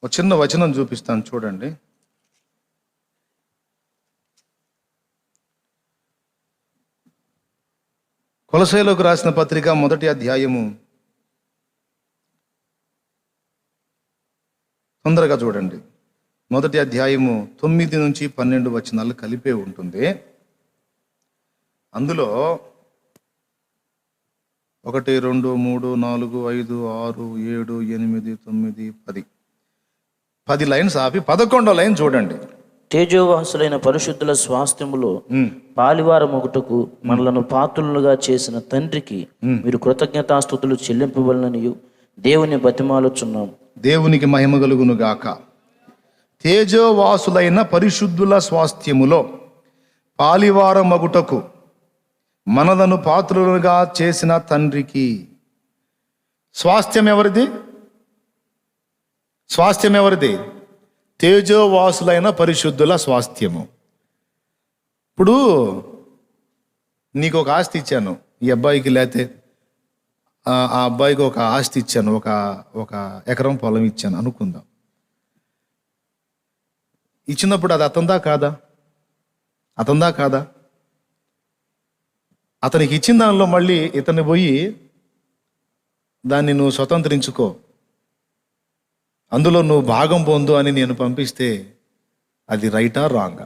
ఒక చిన్న వచనం చూపిస్తాను చూడండి. కొలస్సీయులకు రాసిన పత్రిక 1వ అధ్యాయము, తొందరగా చూడండి. 1వ అధ్యాయము 9 నుంచి 12 వచనాలు కలిపే ఉంటుంది. అందులో 1, 2, 3, 4, 5, 6, 7, 8, 9, 10 లైన్స్ ఆపి 11వ లైన్ చూడండి. తేజోవాసులైన పరిశుద్ధుల స్వాస్థ్యములో పాలివారం ఒకటకు మనలను పాత్రులుగా చేసిన తండ్రికి మీరు కృతజ్ఞతాస్తుతులు చెల్లింపవలననియు దేవుని బతిమాలుచున్నాం. దేవునికి మహిమ కలుగును గాక. తేజోవాసులైన పరిశుద్ధుల స్వాస్థ్యములో పాలివారం మగుటకు మనలను పాత్రులుగా చేసిన తండ్రికి. స్వాస్థ్యం ఎవరిది? స్వాస్థ్యం ఎవరిది? తేజోవాసులైన పరిశుద్ధుల స్వాస్థ్యము. ఇప్పుడు నీకు ఒక ఆస్తి ఇచ్చాను, ఈ అబ్బాయికి, లేతే ఆ అబ్బాయికి ఒక ఆస్తి ఇచ్చాను, ఒక ఎకరం పొలం ఇచ్చాను అనుకుందాం. ఇచ్చినప్పుడు అది అతందా కాదా? అతందా కాదా? అతనికి ఇచ్చిన దానిలో మళ్ళీ ఇతన్ని పోయి దాన్ని నువ్వు స్వతంత్రించుకో, అందులో నువ్వు భాగం పొందు అని నేను పంపిస్తే అది రైటా రాంగా?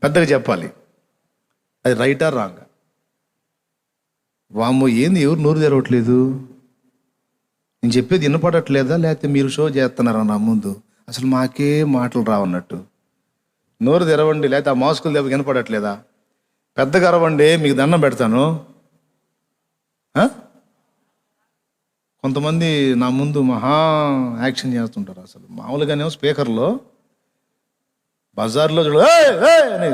పెద్దగా చెప్పాలి. అది రైటా రాంగ్? వామ్మో ఏంది ఎవరు నోరు తెరవట్లేదు, నేను చెప్పేది వినపడట్లేదా, లేకపోతే మీరు షో చేస్తున్నారా నా ముందు, అసలు మాకే మాటలు రావన్నట్టు. నోరు తెరవండి, లేకపోతే ఆ మాస్కులు దెబ్బ వినపడట్లేదా? పెద్దగా అరవండి, మీకు దండం పెడతాను. కొంతమంది నా ముందు మహా యాక్షన్ చేస్తుంటారు. అసలు మామూలుగానేమో స్పీకర్లో బజార్లో చూడ అని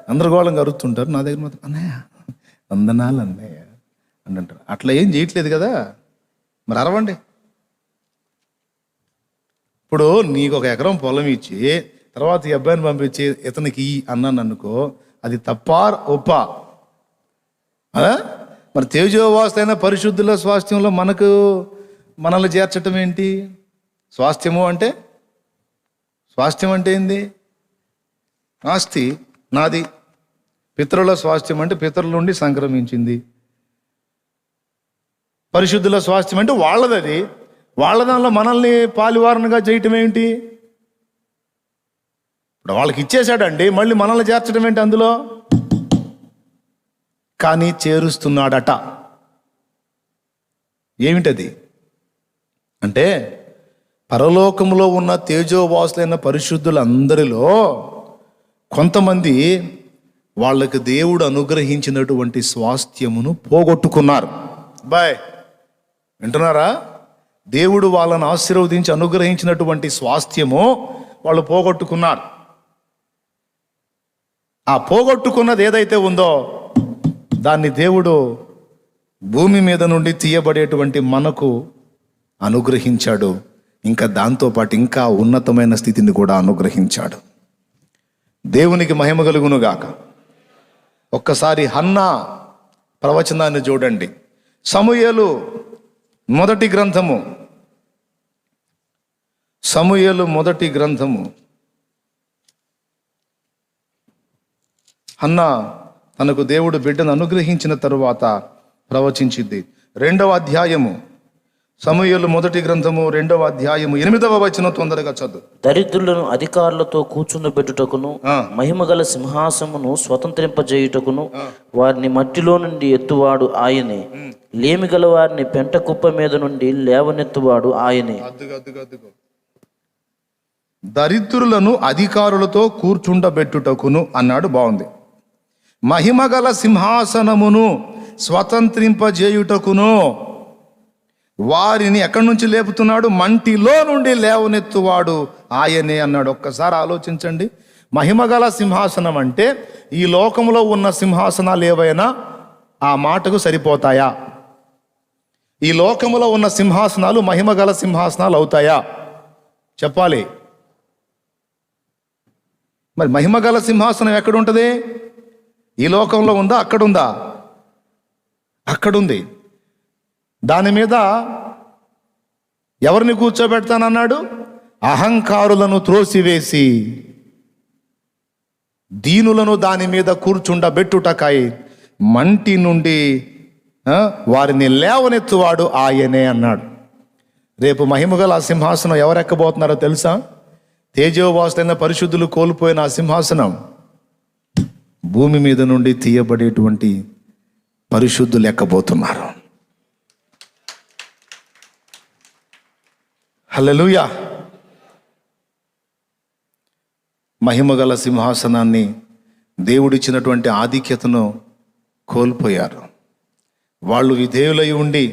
గందరగోళంగా అరుతుంటారు. నా దగ్గర మాత్రం అన్నయ్య వందనాలు అన్నయ్య అని అంటారు. అట్లా ఏం చేయట్లేదు కదా, మరి అరవండి. ఇప్పుడు నీకు 1 ఎకరం పొలం ఇచ్చి తర్వాత ఈ అబ్బాయిని పంపించి ఇతనికి అన్నాను అనుకో, అది తప్పా ఒప్పా? మరి తేజోవాసులైన పరిశుద్ధుల స్వాస్థ్యంలో మనల్ని చేర్చటం ఏంటి? స్వాస్థ్యం అంటే ఏంది? ఆస్తి నాది. పితరుల స్వాస్థ్యం అంటే పితరుల నుండి సంక్రమించింది. పరిశుద్ధుల స్వాస్థ్యం అంటే వాళ్ళది. అది వాళ్ళ దానిలో మనల్ని పాలివారణగా చేయటం ఏంటి? ఇప్పుడు వాళ్ళకి ఇచ్చేశాడండి, మళ్ళీ మనల్ని చేర్చడం ఏంటి అందులో? కానీ చేరుస్తున్నాడట. ఏమిటది అంటే, పరలోకంలో ఉన్న తేజోవాసులైన పరిశుద్ధులందరిలో కొంతమంది వాళ్ళకి దేవుడు అనుగ్రహించినటువంటి స్వాస్థ్యమును పోగొట్టుకున్నారు. వింటున్నారా? దేవుడు వాళ్ళని ఆశీర్వదించి అనుగ్రహించినటువంటి స్వాస్థ్యము వాళ్ళు పోగొట్టుకున్నారు. ఆ పోగొట్టుకున్నది ఏదైతే ఉందో దాన్ని దేవుడు భూమి మీద నుండి తీయబడేటువంటి మనకు అనుగ్రహించాడు. ఇంకా దాంతోపాటు ఇంకా ఉన్నతమైన స్థితిని కూడా అనుగ్రహించాడు. దేవునికి మహిమ కలుగును గాక. ఒక్కసారి హన్నా ప్రవచనాన్ని చూడండి. సమూయేలు మొదటి గ్రంథము హన్నా తనకు దేవుడు బిడ్డను అనుగ్రహించిన తరువాత ప్రవచించింది. 2వ అధ్యాయము, సమూయేలు మొదటి గ్రంథము 2వ అధ్యాయము 8వ వచనం తొందరగా చదువు. దరిద్రులను అధికారులతో కూర్చుండబెట్టుటకును, మహిమగల సింహాసమును స్వతంత్రింపజేయుటకును వారిని మట్టిలో నుండి ఎత్తువాడు ఆయనే. లేమిగల వారిని పెంట కుప్ప మీద నుండి లేవనెత్తువాడు ఆయనే. దరిద్రులను అధికారులతో కూర్చుండబెట్టుటకును అన్నాడు. బాగుంది. మహిమగల సింహాసనమును స్వతంత్రింపజేయుటకును వారిని ఎక్కడి నుంచి లేపుతున్నాడు? మంటిలో నుండి లేవనెత్తువాడు ఆయనే అన్నాడు. ఒక్కసారి ఆలోచించండి. మహిమగల సింహాసనం అంటే ఈ లోకంలో ఉన్న సింహాసనాలు ఏవైనా ఆ మాటకు సరిపోతాయా? ఈ లోకములో ఉన్న సింహాసనాలు మహిమగల సింహాసనాలు అవుతాయా? చెప్పాలి. మరి మహిమగల సింహాసనం ఎక్కడుంటుంది? ఈ లోకంలో ఉందా? అక్కడుందా? అక్కడుంది. దాని మీద ఎవరిని కూర్చోబెడతానన్నాడు? అహంకారులను త్రోసివేసి దీనులను దాని మీద కూర్చుండబెట్టుటకై మంటి నుండి వారిని లేవనెత్తువాడు ఆయనే అన్నాడు. రేపు మహిమగల ఆ సింహాసనం ఎవరెక్కబోతున్నారో తెలుసా? తేజోవాసులైన పరిశుద్ధులు కోల్పోయిన ఆ సింహాసనం భూమి మీద నుండి తీయబడేటువంటి పరిశుద్ధులు ఎక్కబోతున్నారు. హల్లెలూయా. మహిమగల సింహాసనాన్ని దేవుడిచ్చినటువంటి ఆధిక్యతను కోల్పోయారు. వాళ్ళు విధేయులై ఉండి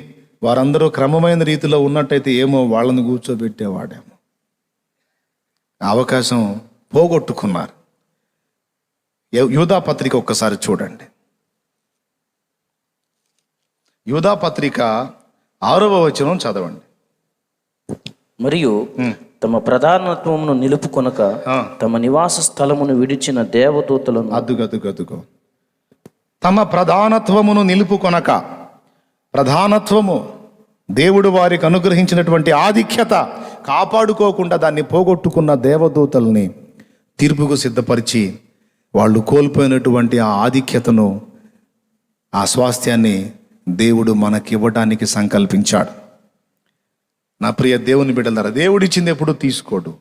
వారందరూ క్రమమైన రీతిలో ఉన్నట్టయితే ఏమో వాళ్ళని కూర్చోబెట్టేవాడేమో. అవకాశం పోగొట్టుకున్నారు. యూదా పత్రిక ఒక్కసారి చూడండి. యూదా పత్రిక 6వ వచనం చదవండి. మరియు తమ ప్రధానత్వమును నిలుపుకొనక తమ నివాస స్థలమును విడిచిన దేవదూతలను అదుగదుగదుగో తమ ప్రధానత్వమును నిలుపుకొనక, ప్రధానత్వము దేవుడు వారికి అనుగ్రహించినటువంటి ఆధిక్యత కాపాడుకోకుండా దాన్ని పోగొట్టుకున్న దేవదూతల్ని తీర్పుకు సిద్ధపరిచి వాళ్ళు కోల్పోయినటువంటి ఆ ఆధిక్యతను, ఆ స్వాస్థ్యాన్ని దేవుడు మనకివ్వడానికి సంకల్పించాడు. నా ప్రియ దేవుని బిడ్డలారా, దేవుడిచ్చింది ఎప్పుడు తీసుకోడు,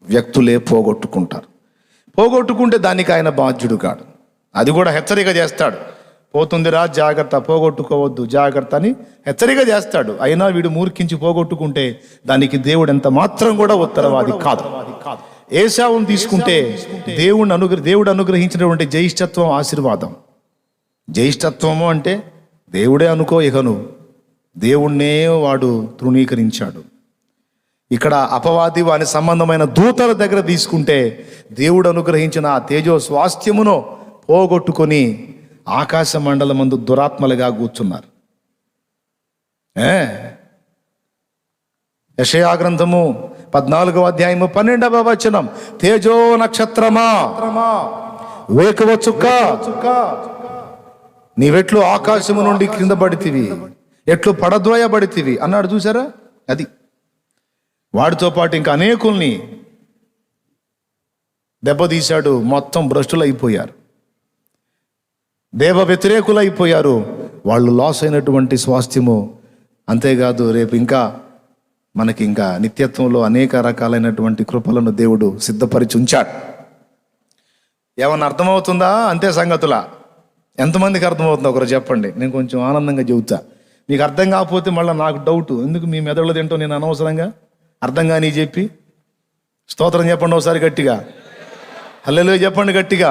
వ్యక్తులే పోగొట్టుకుంటారు. పోగొట్టుకుంటే దానికి ఆయన బాధ్యుడు కాడు. అది కూడా హెచ్చరిక చేస్తాడు, పోతుందిరా జాగ్రత్త, పోగొట్టుకోవద్దు జాగ్రత్త అని హెచ్చరిక చేస్తాడు. అయినా వీడు మూర్ఖించి పోగొట్టుకుంటే దానికి దేవుడు ఎంత మాత్రం కూడా ఉత్తరవాది కాదు. ఏశావును తీసుకుంటే దేవుడు అనుగ్రహించినటువంటి జ్యేష్ఠత్వం ఆశీర్వాదం. జ్యేష్ఠత్వము అంటే దేవుడే అనుకో. ఇక నువ్వు దేవుణ్ణే వాడు తృణీకరించాడు. ఇక్కడ అపవాది వాని సంబంధమైన దూతల దగ్గర తీసుకుంటే దేవుడు అనుగ్రహించిన ఆ తేజో స్వాస్థ్యమును పోగొట్టుకొని ఆకాశ మండలమందు దురాత్మలుగా కూర్చున్నారు. యెషయా గ్రంథము 14వ అధ్యాయము 12వ వచనం, తేజో నక్షత్రమా వేకువ చుక్క, నీవెట్లు ఆకాశము నుండి క్రింద పడితివి, ఎట్లు పడద్రోయబడితివి అన్నాడు. చూసారా? అది వాడితో పాటు ఇంకా అనేకుల్ని దెబ్బతీశాడు. మొత్తం భ్రష్టులైపోయారు, దేవ వ్యతిరేకులైపోయారు. వాళ్ళు లాస్ అయినటువంటి స్వాస్థ్యము. అంతేకాదు రేపు ఇంకా మనకి ఇంకా నిత్యత్వంలో అనేక రకాలైనటువంటి కృపలను దేవుడు సిద్ధపరిచి ఉంచాడు. ఏమన్నా అర్థమవుతుందా? అంతే సంగతులా? ఎంతమందికి అర్థమవుతుందో ఒకరు చెప్పండి, నేను కొంచెం ఆనందంగా చెబుతా. మీకు అర్థం కాకపోతే మళ్ళీ నాకు డౌట్, ఎందుకు మీ మెదడులో తింటో నేను అనవసరంగా అర్థం కానీ చెప్పి. స్తోత్రం చెప్పండి ఒకసారి గట్టిగా, హల్లెలూయా చెప్పండి గట్టిగా.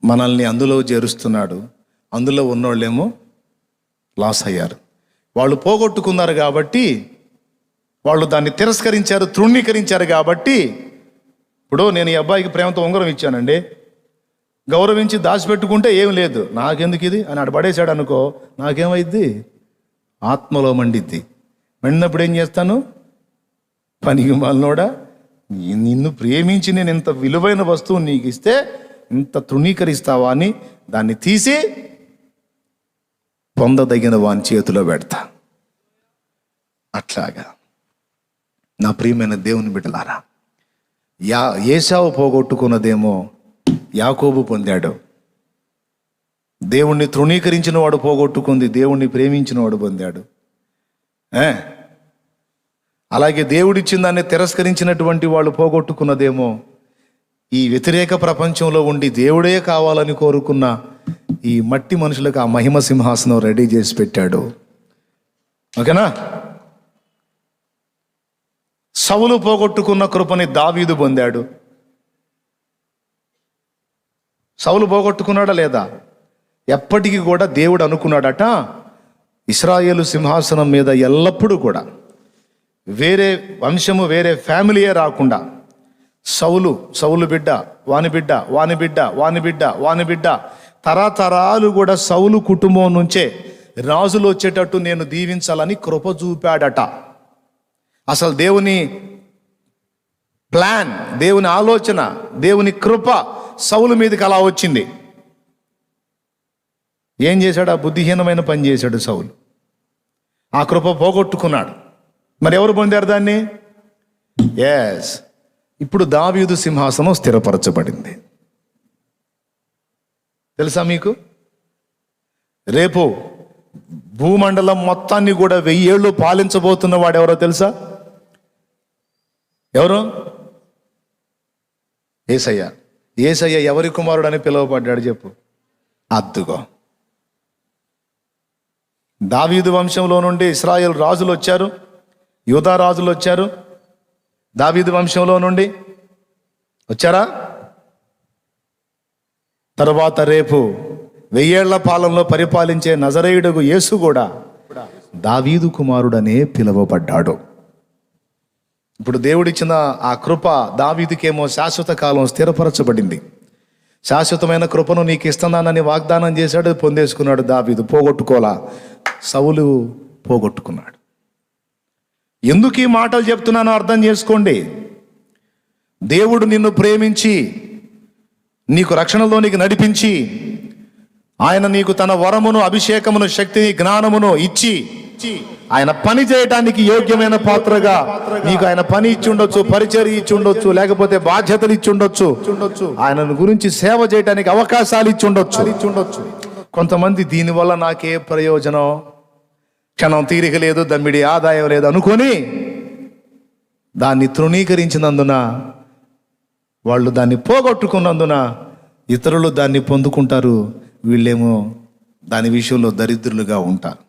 మనల్ని అందులో చేరుస్తున్నాడు. అందులో ఉన్నోళ్ళేమో లాస్ అయ్యారు. వాళ్ళు పోగొట్టుకున్నారు కాబట్టి, వాళ్ళు దాన్ని తిరస్కరించారు, తృణీకరించారు కాబట్టి. ఇప్పుడు నేను ఈ అబ్బాయికి ప్రేమతో ఉంగరం ఇచ్చానండి, గౌరవించి దాచిపెట్టుకుంటే ఏం లేదు, నాకెందుకు ఇది అని అటు పడేశాడు అనుకో, నాకేమైద్ది? ఆత్మలో మండిద్ది. మండినప్పుడు ఏం చేస్తాను? పనికి మాలినోడా, నిన్ను ప్రేమించి నేను ఇంత విలువైన వస్తువు నీకు ఇస్తే ఇంత తృణీకరిస్తావా అని దాన్ని తీసి పొందదగిన వాని చేతిలో పెడతా. అట్లాగా నా ప్రియమైన దేవుని బిడ్డలారా, ఏశావు పోగొట్టుకున్నదేమో యాకోబు పొందాడు. దేవుణ్ణి తృణీకరించిన వాడు పోగొట్టుకుంది, దేవుణ్ణి ప్రేమించిన వాడు పొందాడు. అలాగే దేవుడిచ్చిన దాన్ని తిరస్కరించినటువంటి వాళ్ళు పోగొట్టుకున్నదేమో ఈ వ్యతిరేక ప్రపంచంలో ఉండి దేవుడే కావాలని కోరుకున్న ఈ మట్టి మనుషులకు ఆ మహిమ సింహాసనం రెడీ చేసి పెట్టాడు. ఓకేనా? సౌలు పోగొట్టుకున్న కృపని దావీదు పొందాడు. సౌలు పోగొట్టుకున్నాడా లేదా? ఎప్పటికీ కూడా దేవుడు అనుకున్నాడట, ఇశ్రాయేలు సింహాసనం మీద ఎల్లప్పుడూ కూడా వేరే వంశము వేరే ఫ్యామిలీయే రాకుండా సౌలు బిడ్డ, వాని బిడ్డ, వాని బిడ్డ, వాని బిడ్డ, వాని బిడ్డ, తరతరాలు కూడా సౌలు కుటుంబం నుంచే రాజులు వచ్చేటట్టు నేను దీవించాలని కృప చూపాడట. అసలు దేవుని ప్లాన్, దేవుని ఆలోచన, దేవుని కృప సౌలు మీదకి అలా వచ్చింది. ఏం చేశాడు? ఆ బుద్ధిహీనమైన పని చేశాడు సౌలు. ఆ కృప పోగొట్టుకున్నాడు. మరి ఎవరు పొందారు దాన్ని? ఎస్, ఇప్పుడు దావీదు సింహాసనం స్థిరపరచబడింది. తెలుసా మీకు? రేపు భూమండలం మొత్తాన్ని కూడా 1000 ఏళ్ళు పాలించబోతున్న వాడు ఎవరో తెలుసా? ఎవరు? యేసయ్య. యేసయ్య ఎవరి కుమారుడు అని పిలువబడ్డాడు చెప్పు? అద్దుగో, దావీదు వంశంలో నుండి ఇశ్రాయేలు రాజులు వచ్చారు, యూదా రాజులు వచ్చారు. దావీదు వంశంలో నుండి వచ్చారా? తర్వాత రేపు 1000 ఏళ్ల పాలనలో పరిపాలించే నజరేయుడగు యేసు కూడా దావీదు కుమారుడనే పిలువబడ్డాడు. ఇప్పుడు దేవుడిచ్చిన ఆ కృప దావీదుకేమో శాశ్వత కాలం స్థిరపరచబడింది. శాశ్వతమైన కృపను నీకు ఇస్తున్నానని వాగ్దానం చేశాడు, పొందేసుకున్నాడు దావీదు. పోగొట్టుకోలా, సౌలు పోగొట్టుకున్నాడు. ఎందుకు ఈ మాటలు చెప్తున్నానో అర్థం చేసుకోండి. దేవుడు నిన్ను ప్రేమించి నీకు రక్షణలోనికి నడిపించి ఆయన నీకు తన వరమును, అభిషేకమును, శక్తిని, జ్ఞానమును ఇచ్చి ఆయన పని చేయడానికి యోగ్యమైన పాత్రగా నీకు ఆయన పని ఇచ్చి ఉండొచ్చు, పరిచర్య ఇచ్చి ఉండొచ్చు, లేకపోతే బాధ్యతలు ఇచ్చి ఉండొచ్చు, ఆయన గురించి సేవ చేయడానికి అవకాశాలు ఇచ్చి ఉండొచ్చు. కొంతమంది దీనివల్ల నాకే ప్రయోజనం, క్షణం తీరిక లేదు, దమ్మిడి ఆదాయం లేదు అనుకొని దాన్ని తృణీకరించినందున, వాళ్ళు దాన్ని పోగొట్టుకున్నందున ఇతరులు దాన్ని పొందుకుంటారు, వీళ్ళేమో దాని విషయంలో దరిద్రులుగా ఉంటారు.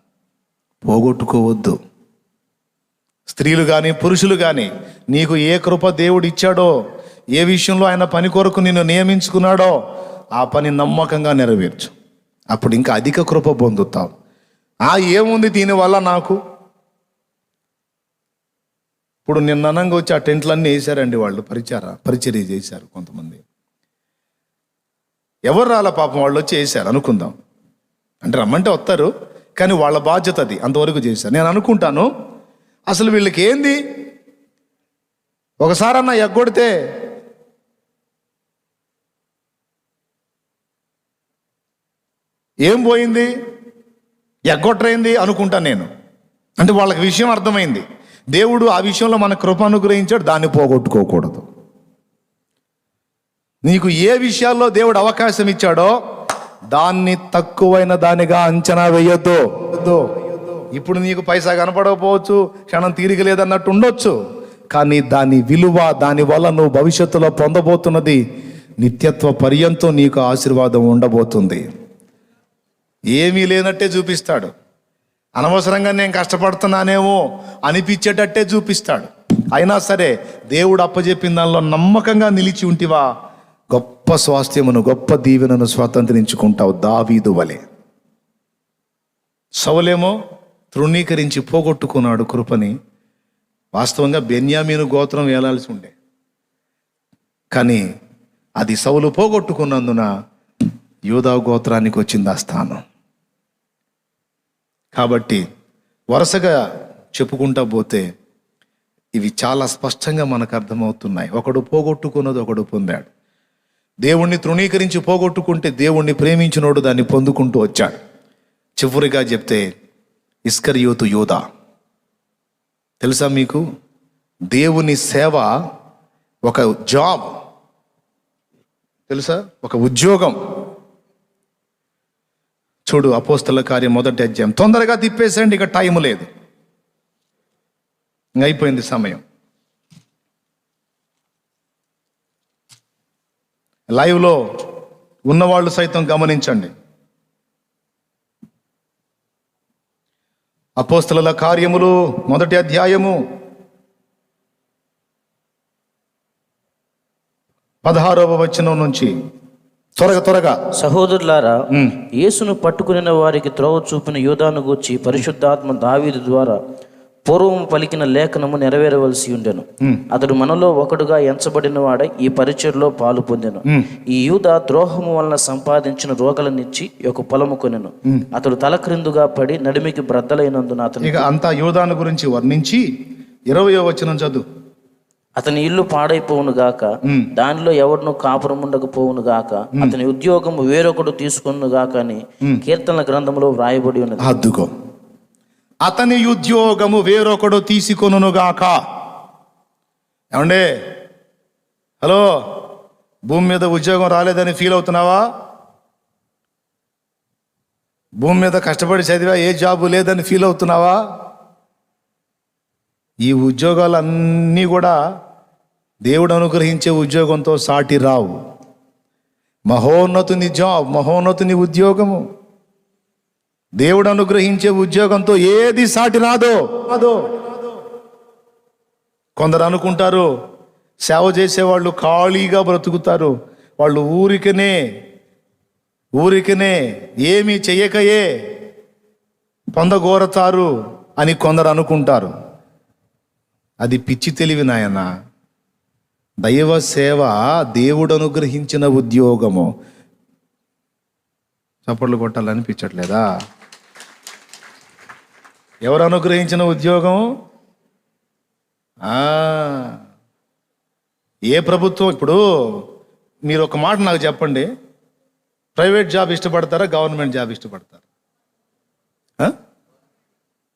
పోగొట్టుకోవద్దు. స్త్రీలు కానీ పురుషులు కానీ నీకు ఏ కృప దేవుడు ఇచ్చాడో, ఏ విషయంలో ఆయన పని కొరకు నిన్ను నియమించుకున్నాడో ఆ పని నమ్మకంగా నెరవేర్చు. అప్పుడు ఇంకా అధిక కృప పొందుతావు. ఏముంది దీనివల్ల నాకు? ఇప్పుడు నిన్న అనంగా వచ్చి ఆ టెంట్లన్నీ వేశారండి, వాళ్ళు పరిచర్య చేశారు. కొంతమంది ఎవరు రాలా పాపం, వాళ్ళు వచ్చి వేశారు అనుకుందాం. అంటే రమ్మంటే వస్తారు, కానీ వాళ్ళ బాధ్యత అది, అంతవరకు చేశారు. నేను అనుకుంటాను, అసలు వీళ్ళకి ఏంది, ఒకసారన్నా ఎగ్గొడితే ఏం పోయింది, ఎగ్గొట్టరైంది అనుకుంటాను నేను. అంటే వాళ్ళకి విషయం అర్థమైంది, దేవుడు ఆ విషయంలో మన కృప అనుగ్రహించాడు, దాన్ని పోగొట్టుకోకూడదు. నీకు ఏ విషయాల్లో దేవుడు అవకాశం ఇచ్చాడో దాన్ని తక్కువైన దానిగా అంచనా వేయొద్దు. ఇప్పుడు నీకు పైసా కనపడకపోవచ్చు, క్షణం తీరిక లేదన్నట్టు ఉండొచ్చు, కానీ దాని విలువ, దాని వల్ల నువ్వు భవిష్యత్తులో పొందబోతున్నది నిత్యత్వ పర్యంతం నీకు ఆశీర్వాదం ఉండబోతుంది. ఏమీ లేనట్టే చూపిస్తాడు, అనవసరంగా నేను కష్టపడుతున్నానేమో అనిపించేటట్టే చూపిస్తాడు. అయినా సరే దేవుడు అప్పచెప్పిన దానిలో నమ్మకంగా నిలిచి ఉంటివా, గొప్ప స్వాస్థ్యమును, గొప్ప దీవెనను స్వాతంత్రించుకుంటావు, దావీదు వలె. సౌలేమో తృణీకరించి పోగొట్టుకున్నాడు కృపని. వాస్తవంగా బెన్యామీను గోత్రం వేలాల్సి ఉండే, కానీ అది సౌలు పోగొట్టుకున్నందున యూదా గోత్రానికి వచ్చింది ఆ స్థానం. కాబట్టి వరుసగా చెప్పుకుంటా పోతే ఇవి చాలా స్పష్టంగా మనకు అర్థమవుతున్నాయి. ఒకడు పోగొట్టుకున్నది ఒకడు పొందాడు. దేవుణ్ణి తృణీకరించి పోగొట్టుకుంటే దేవుణ్ణి ప్రేమించినోడు దాన్ని పొందుకుంటూ వచ్చాడు. చివరిగా చెప్తే ఇస్కరియోతు యూదా. తెలుసా మీకు, దేవుని సేవ ఒక జాబ్ తెలుసా, ఒక ఉద్యోగం. చూడు అపోస్తల కార్యం 1వ అధ్యాయం. తొందరగా తిప్పేసేయండి, ఇక టైం లేదు, అయిపోయింది సమయం. లైవ్లో ఉన్నవాళ్ళు సైతం గమనించండి. అపోస్తలుల కార్యములు 1వ అధ్యాయము 16వ వచనం నుంచి త్వరగా. సహోదరులారా, యేసును పట్టుకుని వారికి త్రోవ చూపిన యూదాను గూర్చి పరిశుద్ధాత్మ దావీదు ద్వారా పూర్వం పలికిన లేఖనము నెరవేరవలసి ఉండెను. అతడు మనలో ఒకడుగా ఎంచబడిన వాడై ఈ పరిచర్లో పాలు పొందెను. ఈ యూదా ద్రోహము వలన సంపాదించిన రోగలనిచ్చి ఒక పొలము కొనెను. అతడు తల క్రిందుగా పడి నడిమికి బ్రద్దలైనందున అతను. ఇక అంతా యూదాను గురించి వర్ణించి 20వ వచనం చదువు. అతని ఇల్లు పాడైపోవును గాక, దానిలో ఎవరినూ కాపురం ఉండకపోవును గాక, అతని ఉద్యోగము వేరొకడు తీసుకొను గాక అని కీర్తనల గ్రంథంలో వ్రాయబడి ఉన్నది. అద్దుకో, అతని ఉద్యోగము వేరొకడు తీసుకొనును గాక. ఏమండే, హలో, భూమి మీద ఉద్యోగం రాలేదని ఫీల్ అవుతున్నావా? భూమి మీద కష్టపడి చదివా, ఏ జాబు లేదని ఫీల్ అవుతున్నావా? ఈ ఉద్యోగాలన్నీ కూడా దేవుడు అనుగ్రహించే ఉద్యోగంతో సాటి రావు. మహోన్నతుని జాబ్, మహోన్నతుని ఉద్యోగము, దేవుడు అనుగ్రహించే ఉద్యోగంతో ఏది సాటి రాదో. కొందరు అనుకుంటారు సేవ చేసేవాళ్ళు ఖాళీగా బ్రతుకుతారు, వాళ్ళు ఊరికనే ఏమీ చెయ్యకయే పొందగోరతారు అని కొందరు అనుకుంటారు. అది పిచ్చి తెలివి నాయన. దైవ సేవ దేవుడు అనుగ్రహించిన ఉద్యోగము. చప్పట్లు కొట్టాలనిపించట్లేదా? ఎవరు అనుగ్రహించిన ఉద్యోగం? ఏ ప్రభుత్వం? ఇప్పుడు మీరు ఒక మాట నాకు చెప్పండి, ప్రైవేట్ జాబ్ ఇష్టపడతారా, గవర్నమెంట్ జాబ్ ఇష్టపడతారా?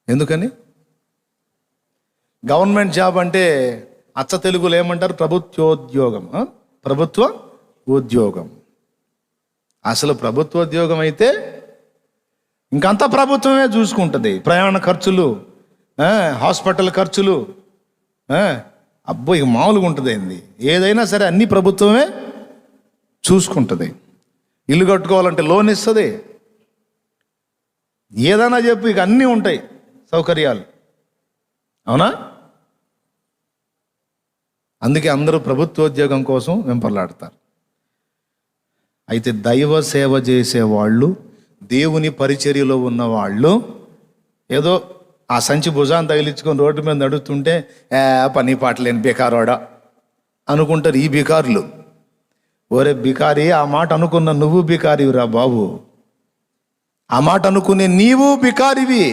ఎందుకని? గవర్నమెంట్ జాబ్ అంటే అచ్చ తెలుగులో ఏమంటారు? ప్రభుత్వోద్యోగం. ప్రభుత్వ ఉద్యోగం. అసలు ప్రభుత్వోద్యోగం అయితే ఇంకంతా ప్రభుత్వమే చూసుకుంటుంది. ప్రయాణ ఖర్చులు, హాస్పిటల్ ఖర్చులు, అబ్బో ఇక మామూలుగా ఉంటుంది. ఏంది ఏదైనా సరే అన్నీ ప్రభుత్వమే చూసుకుంటుంది. ఇల్లు కట్టుకోవాలంటే లోన్ ఇస్తుంది. ఏదైనా చెప్పు, ఇక అన్నీ ఉంటాయి సౌకర్యాలు. అవునా? అందుకే అందరూ ప్రభుత్వోద్యోగం కోసం వెంపర్లాడతారు. అయితే దైవ సేవ చేసేవాళ్ళు, దేవుని పరిచర్యలో ఉన్నవాళ్ళు ఏదో ఆ సంచి భుజాన్ని తగిలించుకొని రోడ్డు మీద నడుస్తుంటే పని పాటలేని బికారోడా అనుకుంటారు ఈ బికారులు. ఓరే బికారి, ఆ మాట అనుకున్న నువ్వు బికారివిరా బాబు. ఆ మాట అనుకునే నీవు బికారివి.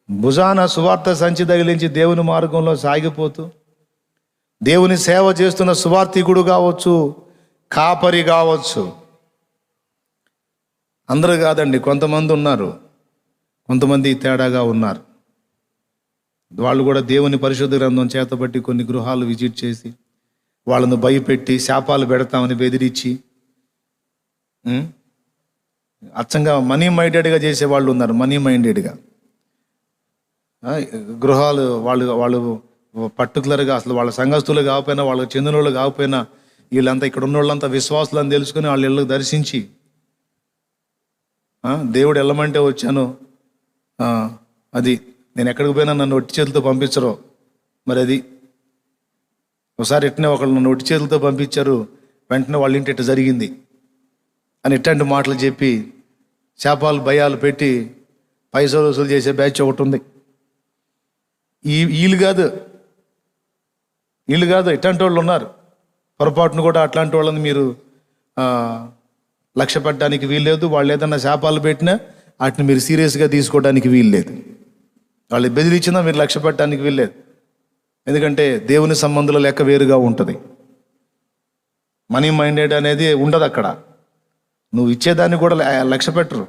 భుజాన సువార్త సంచి తగిలించి దేవుని మార్గంలో సాగిపోతూ దేవుని సేవ చేస్తున్న సువార్థికుడు కావచ్చు, కాపరి కావచ్చు. అందరూ కాదండి, కొంతమంది ఉన్నారు, కొంతమంది తేడాగా ఉన్నారు. వాళ్ళు కూడా దేవుని పరిశుద్ధ గ్రంథం చేతబట్టి కొన్ని గృహాలు విజిట్ చేసి వాళ్ళను భయపెట్టి శాపాలు పెడతామని బెదిరించి అచ్చంగా మనీ మైండెడ్గా చేసే వాళ్ళు ఉన్నారు. మనీ మైండెడ్గా గృహాలు వాళ్ళు పర్టికులర్గా అసలు వాళ్ళ సంఘస్థులు కాకపోయినా, వాళ్ళకి చెందిన వాళ్ళు కాకపోయినా, వీళ్ళంతా ఇక్కడ ఉన్న వాళ్ళంతా విశ్వాసులు అని తెలుసుకుని వాళ్ళ ఇళ్ళకి దర్శించి దేవుడు వెళ్ళమంటే వచ్చాను, అది నేను ఎక్కడికి పోయినా నన్ను ఒట్టి చేతులతో పంపించరు. మరి అది ఒకసారి ఇట్టనే ఒకళ్ళు నన్ను ఒట్టి చేతులతో పంపించారు, వెంటనే వాళ్ళ ఇంటి ఇట్ట జరిగింది అని ఇట్లాంటి మాటలు చెప్పి శాపాలు భయాలు పెట్టి పైసలు వసూలు చేసే బ్యాచ్ ఒకటి ఉంది. వీళ్ళు కాదు ఇట్లాంటి వాళ్ళు ఉన్నారు. పొరపాటును కూడా అట్లాంటి వాళ్ళని మీరు లక్ష్య పెట్టడానికి వీల్లేదు. వాళ్ళు ఏదన్నా శాపాలు పెట్టినా వాటిని మీరు సీరియస్గా తీసుకోవడానికి వీల్లేదు. వాళ్ళు బెదిరించినా మీరు లక్ష్య పెట్టడానికి వీల్లేదు. ఎందుకంటే దేవుని సంబంధుల లెక్క వేరుగా ఉంటుంది. మనీ మైండెడ్ అనేది ఉండదు అక్కడ. నువ్వు ఇచ్చేదాన్ని కూడా లక్ష్య పెట్టరు.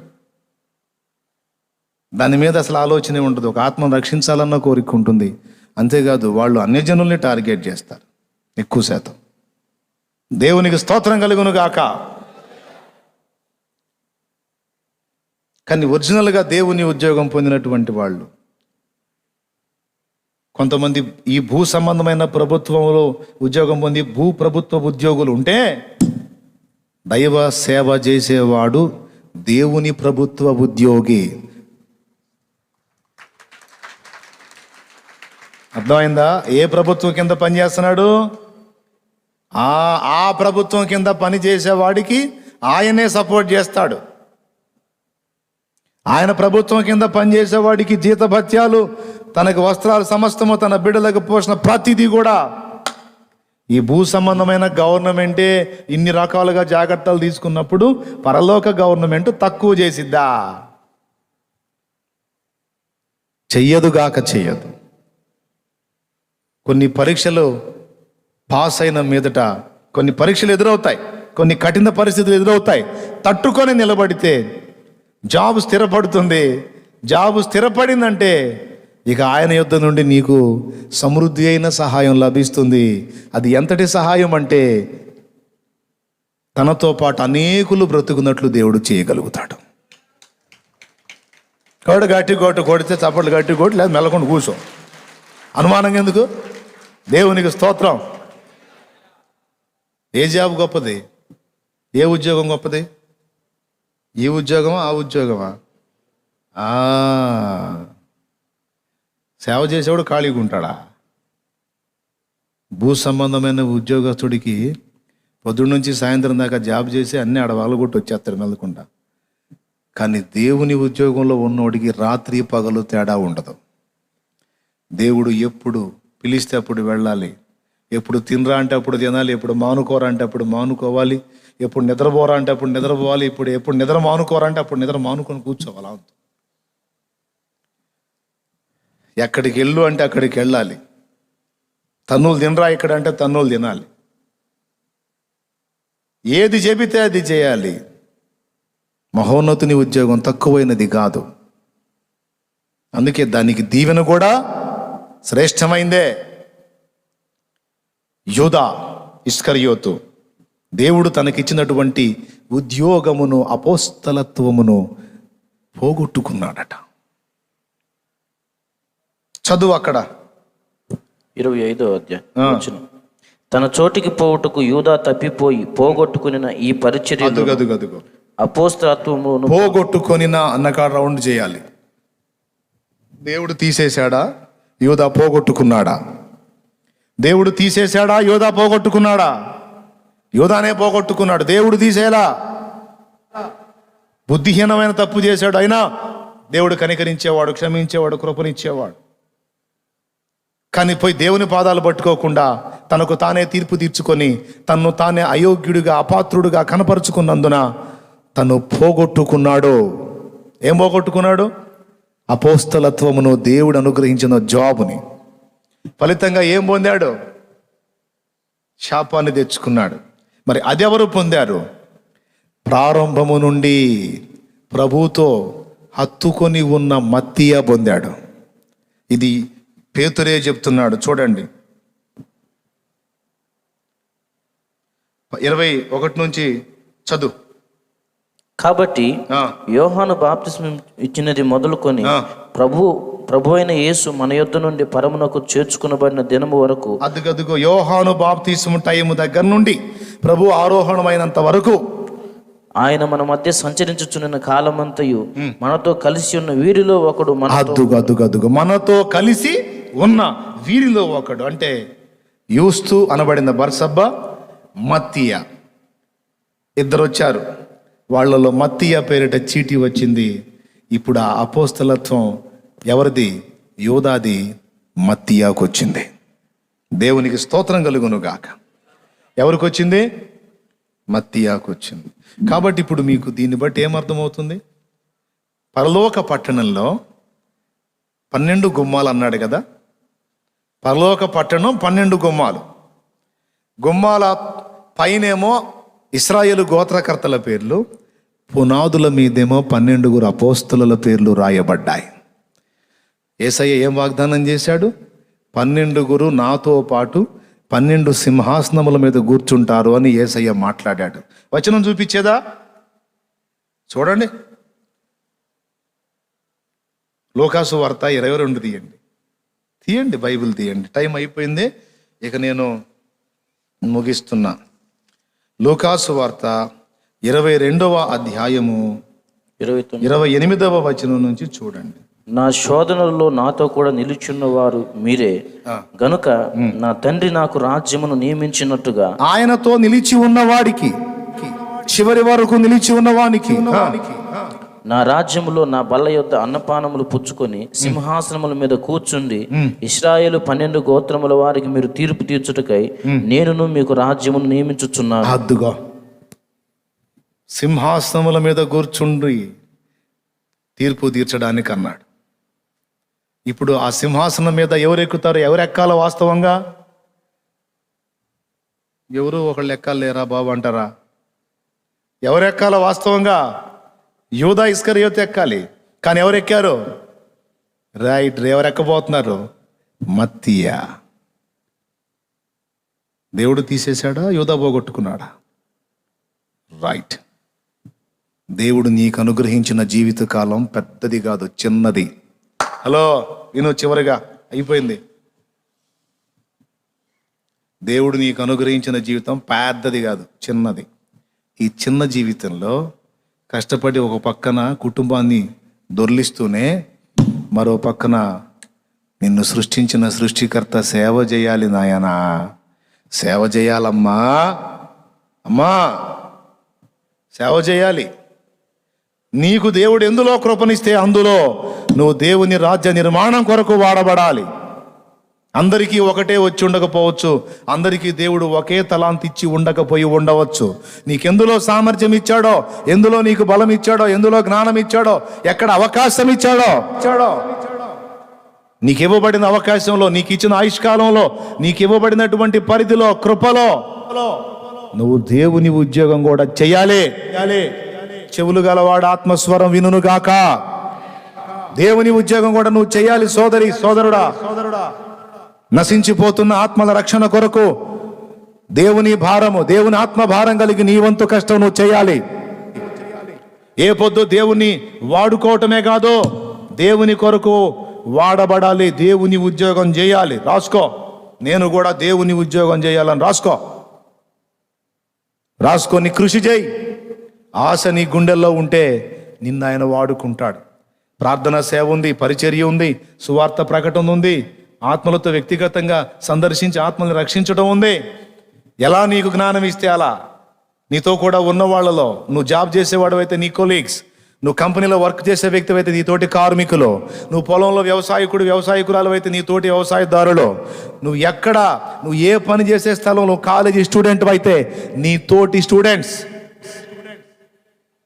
దాని మీద అసలు ఆలోచనే ఉండదు. ఒక ఆత్మను రక్షించాలన్న కోరిక ఉంటుంది. అంతేకాదు వాళ్ళు అన్యజనుల్ని టార్గెట్ చేస్తారు ఎక్కువ శాతం. దేవునికి స్తోత్రం కలుగును గాక. కానీ ఒరిజినల్గా దేవుని ఉద్యోగం పొందినటువంటి వాళ్ళు కొంతమంది ఈ భూ సంబంధమైన ప్రభుత్వంలో ఉద్యోగం పొంది భూ ప్రభుత్వ ఉద్యోగులు ఉంటే, దైవ సేవ చేసేవాడు దేవుని ప్రభుత్వ ఉద్యోగి. అర్థమైందా? ఏ ప్రభుత్వం కింద పనిచేస్తున్నాడు? ఆ ప్రభుత్వం కింద పని చేసేవాడికి ఆయనే సపోర్ట్ చేస్తాడు. ఆయన ప్రభుత్వం కింద పనిచేసేవాడికి జీతభత్యాలు, తనకు వస్త్రాలు, సమస్తము, తన బిడ్డలకు పోషణ, ప్రతిదీ కూడా ఈ భూ సంబంధమైన గవర్నమెంటే ఇన్ని రకాలుగా జాగ్రత్తలు తీసుకున్నప్పుడు పరలోక గవర్నమెంట్ తక్కువ చేసిద్దా? చెయ్యదుగాక చెయ్యదు. కొన్ని పరీక్షలు పాస్ అయిన మీదట కొన్ని పరీక్షలు ఎదురవుతాయి, కొన్ని కఠిన పరిస్థితులు ఎదురవుతాయి. తట్టుకొని నిలబడితే జాబ్ స్థిరపడుతుంది. జాబ్ స్థిరపడిందంటే ఇక ఆయన యుద్ధ నుండి నీకు సమృద్ధి అయిన సహాయం లభిస్తుంది. అది ఎంతటి సహాయం అంటే తనతో పాటు అనేకులు బ్రతుకున్నట్లు దేవుడు చేయగలుగుతాడు. కాబట్టి గట్టి కొడితే చప్పట్లు గట్టి కొట్టి, లేదా మెల్లకుండా కూర్చో. అనుమానం ఎందుకు? దేవునికి స్తోత్రం. ఏ జాబ్ గొప్పది? ఏ ఉద్యోగం గొప్పది? ఈ ఉద్యోగమా ఆ ఉద్యోగమా? సేవ చేసేవాడు ఖాళీగా ఉంటాడా? భూ సంబంధమైన ఉద్యోగస్తుడికి పొద్దున్న నుంచి సాయంత్రం దాకా జాబ్ చేసి అన్నీ ఆడవాళ్ళు కొట్టి వచ్చేస్తాడు మెల్లకుండా. కానీ దేవుని ఉద్యోగంలో ఉన్నోడికి రాత్రి పగలు తేడా ఉండదు. దేవుడు ఎప్పుడు పిలిస్తే అప్పుడు వెళ్ళాలి, ఎప్పుడు తినరా అంటే అప్పుడు తినాలి, ఎప్పుడు మానుకోరా అంటే అప్పుడు మానుకోవాలి, ఎప్పుడు నిద్రపోరా అంటే అప్పుడు నిద్రపోవాలి, ఎప్పుడు నిద్ర మానుకోరా అంటే అప్పుడు నిద్ర మానుకొని కూర్చోవాలి. ఎక్కడికి వెళ్ళు అంటే అక్కడికి వెళ్ళాలి. తన్నులు తినరా ఇక్కడ అంటే తన్నులు తినాలి. ఏది చెబితే అది చేయాలి. మహోన్నతుని ఉద్యోగం తక్కువైనది కాదు. అందుకే దానికి దీవెన కూడా శ్రేష్టమైందే. యూదా ఇస్కరియోతు దేవుడు తనకిచ్చినటువంటి ఉద్యోగమును, అపోస్తలత్వమును పోగొట్టుకున్నాడట. చదువు అక్కడ 25వ అధ్యాయం. తన చోటికి పోవుటకు యూదా తప్పిపోయి పోగొట్టుకునిన ఈ పరిచర్య అపోస్తలత్వమును పోగొట్టుకొనిన అన్నకాడ రౌండ్ చేయాలి. దేవుడు తీసేశాడా, యూదా పోగొట్టుకున్నాడా? దేవుడు తీసేశాడా, యూదా పోగొట్టుకున్నాడా? యూదానే పోగొట్టుకున్నాడు. దేవుడు తీసేలా బుద్ధిహీనమైన తప్పు చేశాడు, అయినా దేవుడు కనికరించేవాడు, క్షమించేవాడు, కృపనిచ్చేవాడు. కానీ పోయి దేవుని పాదాలు పట్టుకోకుండా తనకు తానే తీర్పు తీర్చుకొని తన్ను తానే అయోగ్యుడిగా, అపాత్రుడిగా కనపరుచుకున్నందున తను పోగొట్టుకున్నాడు. ఏం పోగొట్టుకున్నాడు? అపోస్తలత్వమును, దేవుడు అనుగ్రహించిన జాబుని. ఫలితంగా ఏం పొందాడు? శాపాన్ని తెచ్చుకున్నాడు. మరి అది ఎవరు పొందారు? ప్రారంభము నుండి ప్రభువుతో హత్తుకొని ఉన్న మత్తీయ పొందాడు. ఇది పేతురే చెప్తున్నాడు. చూడండి 21 నుంచి చదువు. కాబట్టి యోహాను బాప్తిస్మం ఇచ్చినది మొదలుకొని ప్రభు అయిన యేసు మన యొద్ద నుండి పరమునకు చేర్చుకునబడిన దినము వరకు, అదుగదుగో యోహాను బాప్తిస్మం టైము దగ్గర నుండి ప్రభు ఆరోహణమైనంత వరకు ఆయన మన మధ్య సంచరించుచున్న కాలమంతయు మనతో కలిసి ఉన్న వీరిలో ఒకడు, మనతో కలిసి ఉన్న వీరిలో ఒకడు అంటే యూస్తు అనబడిన బర్సబ్బా, మత్తీయ ఇద్దరు వచ్చారు. వాళ్ళలో మత్తీయ పేరిట చీటీ వచ్చింది. ఇప్పుడు ఆ అపోస్తలత్వం ఎవరిది? యూదాది. మత్తీయాకు వచ్చింది. దేవునికి స్తోత్రం కలుగును గాక. ఎవరికి వచ్చింది? మత్తీయాకు వచ్చింది. కాబట్టి ఇప్పుడు మీకు దీన్ని బట్టి ఏమర్థమవుతుంది? పరలోక పట్టణంలో 12 గుమ్మాలు అన్నాడు కదా. పరలోక పట్టణం 12 గుమ్మాలు. గుమ్మాల పైనేమో ఇశ్రాయేలు గోత్రకర్తల పేర్లు, పునాదుల మీదేమో 12 అపోస్తలుల పేర్లు రాయబడ్డాయి. యేసయ్య ఏం వాగ్దానం చేశాడు? 12 నాతో పాటు 12 సింహాసనముల మీద కూర్చుంటారు అని యేసయ్య మాట్లాడాడు. వచనం చూపించేదా? చూడండి, లూకాసు వార్త 22 తీయండి, బైబిల్ తీయండి. టైం అయిపోయింది, ఇక నేను ముగిస్తున్నా. లూకాసు వార్త 22వ అధ్యాయము 28వ వచనం నుంచి చూడండి. నా శోధనలలో నాతో కూడా నిలుచున్న వారు మీరే గనుక నా తండ్రి నాకు రాజ్యమును నియమించినట్టుగా, ఆయనతో నిలిచి ఉన్నవాడికి, చివరి వరకు నిలిచి ఉన్నవానికి, నా రాజ్యములో నా బల్ల యొద్ద అన్నపానములు పుచ్చుకొని సింహాసనముల మీద కూర్చుండి ఇశ్రాయేలు 12 గోత్రముల వారికి మీరు తీర్పు తీర్చుటకై నేనును మీకు రాజ్యమును నియమించుచున్నాను. అద్దుగా సింహాసనముల మీద కూర్చుండి తీర్పు తీర్చడానికి అన్నాడు. ఇప్పుడు ఆ సింహాసనం మీద ఎవరు ఎక్కుతారు? ఎవరు ఎక్కాలో? వాస్తవంగా ఎవరు ఒకళ్ళు ఎక్కాలేరా బాబు అంటారా? ఎవరు ఎక్కాలో? వాస్తవంగా యూదా ఇస్కరియోతు ఎక్కాలి. కానీ ఎవరు ఎక్కారు? రైట్, ఎవరు ఎక్కబోతున్నారు? మత్తీయ. దేవుడు తీసేశాడా, యూదా పోగొట్టుకున్నాడా? రైట్. దేవుడు నీకు అనుగ్రహించిన జీవితకాలం పెద్దది కాదు, చిన్నది. హలో విను, చివరిగా అయిపోయింది. దేవుడు నీకు అనుగ్రహించిన జీవితం పెద్దది కాదు, చిన్నది. ఈ చిన్న జీవితంలో కష్టపడి ఒక పక్కన కుటుంబాన్ని దొర్లిస్తూనే మరో పక్కన నిన్ను సృష్టించిన సృష్టికర్త సేవ చేయాలి నాయనా, సేవ చేయాలమ్మా, అమ్మా సేవ చేయాలి. నీకు దేవుడు ఎందులో కృపనిస్తే అందులో నువ్వు దేవుని రాజ్య నిర్మాణం కొరకు వాడబడాలి. అందరికీ ఒకటే వచ్చి ఉండకపోవచ్చు, అందరికీ దేవుడు ఒకే తలాంతి ఇచ్చి ఉండకపోయి ఉండవచ్చు. నీకెందులో సామర్థ్యం ఇచ్చాడో, ఎందులో నీకు బలం ఇచ్చాడో, ఎందులో జ్ఞానం ఇచ్చాడో, ఎక్కడ అవకాశం ఇచ్చాడో, నీకు ఇవ్వబడిన అవకాశంలో, నీకు ఇచ్చిన ఆయుష్కాలంలో, నీకు ఇవ్వబడినటువంటి పరిధిలో, కృపలో నువ్వు దేవుని ఉద్యోగం కూడా చెయ్యాలి. చెవులు గలవాడు ఆత్మస్వరం వినుగాక. దేవుని ఉద్యోగం కూడా నువ్వు చెయ్యాలి. సోదరి సోదరుడా, నశించిపోతున్న ఆత్మల రక్షణ కొరకు దేవుని భారము, దేవుని ఆత్మ భారం కలిగి నీ వంతు కష్టం నువ్వు చేయాలి. ఏ పొద్దు దేవుని వాడుకోవటమే కాదు, దేవుని కొరకు వాడబడాలి, దేవుని ఉద్యోగం చేయాలి. రాసుకో, నేను కూడా దేవుని ఉద్యోగం చేయాలని రాసుకొని కృషి చేయి. ఆశ నీ గుండెల్లో ఉంటే నిన్ను ఆయన వాడుకుంటాడు. ప్రార్థన సేవ ఉంది, పరిచర్య ఉంది, సువార్త ప్రకటన ఉంది, ఆత్మలతో వ్యక్తిగతంగా సందర్శించి ఆత్మల్ని రక్షించడం ఉంది. ఎలా నీకు జ్ఞానం ఇస్తే అలా. నీతో కూడా ఉన్న వాళ్ళలో, నువ్వు జాబ్ చేసేవాడు అయితే నీ కొలీగ్స్, నువ్వు కంపెనీలో వర్క్ చేసే వ్యక్తి అయితే నీ తోటి కార్మికులు, నువ్వు పొలంలో వ్యవసాయకురాలు అయితే నీ తోటి వ్యవసాయదారులు, నువ్వు ఏ పని చేసే స్థలంలో కాలేజీ స్టూడెంట్ అయితే నీ తోటి స్టూడెంట్స్.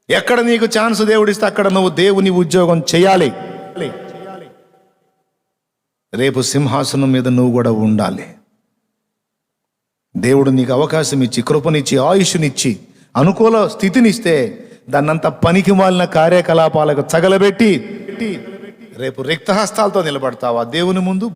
ఎక్కడ నీకు ఛాన్స్ దేవుడిస్తే అక్కడ నువ్వు దేవుని ఉద్యోగం చేయాలి. రేపు సింహాసనం మీద నువ్వు కూడా ఉండాలి. దేవుడు నీకు అవకాశం ఇచ్చి, కృపనిచ్చి, ఆయుష్నిచ్చి, అనుకూల స్థితినిస్తే దాన్నంతా పనికి మాలిన కార్యకలాపాలకు తగలబెట్టి రేపు రిక్తహస్తాలతో నిలబడతావా దేవుని ముందు?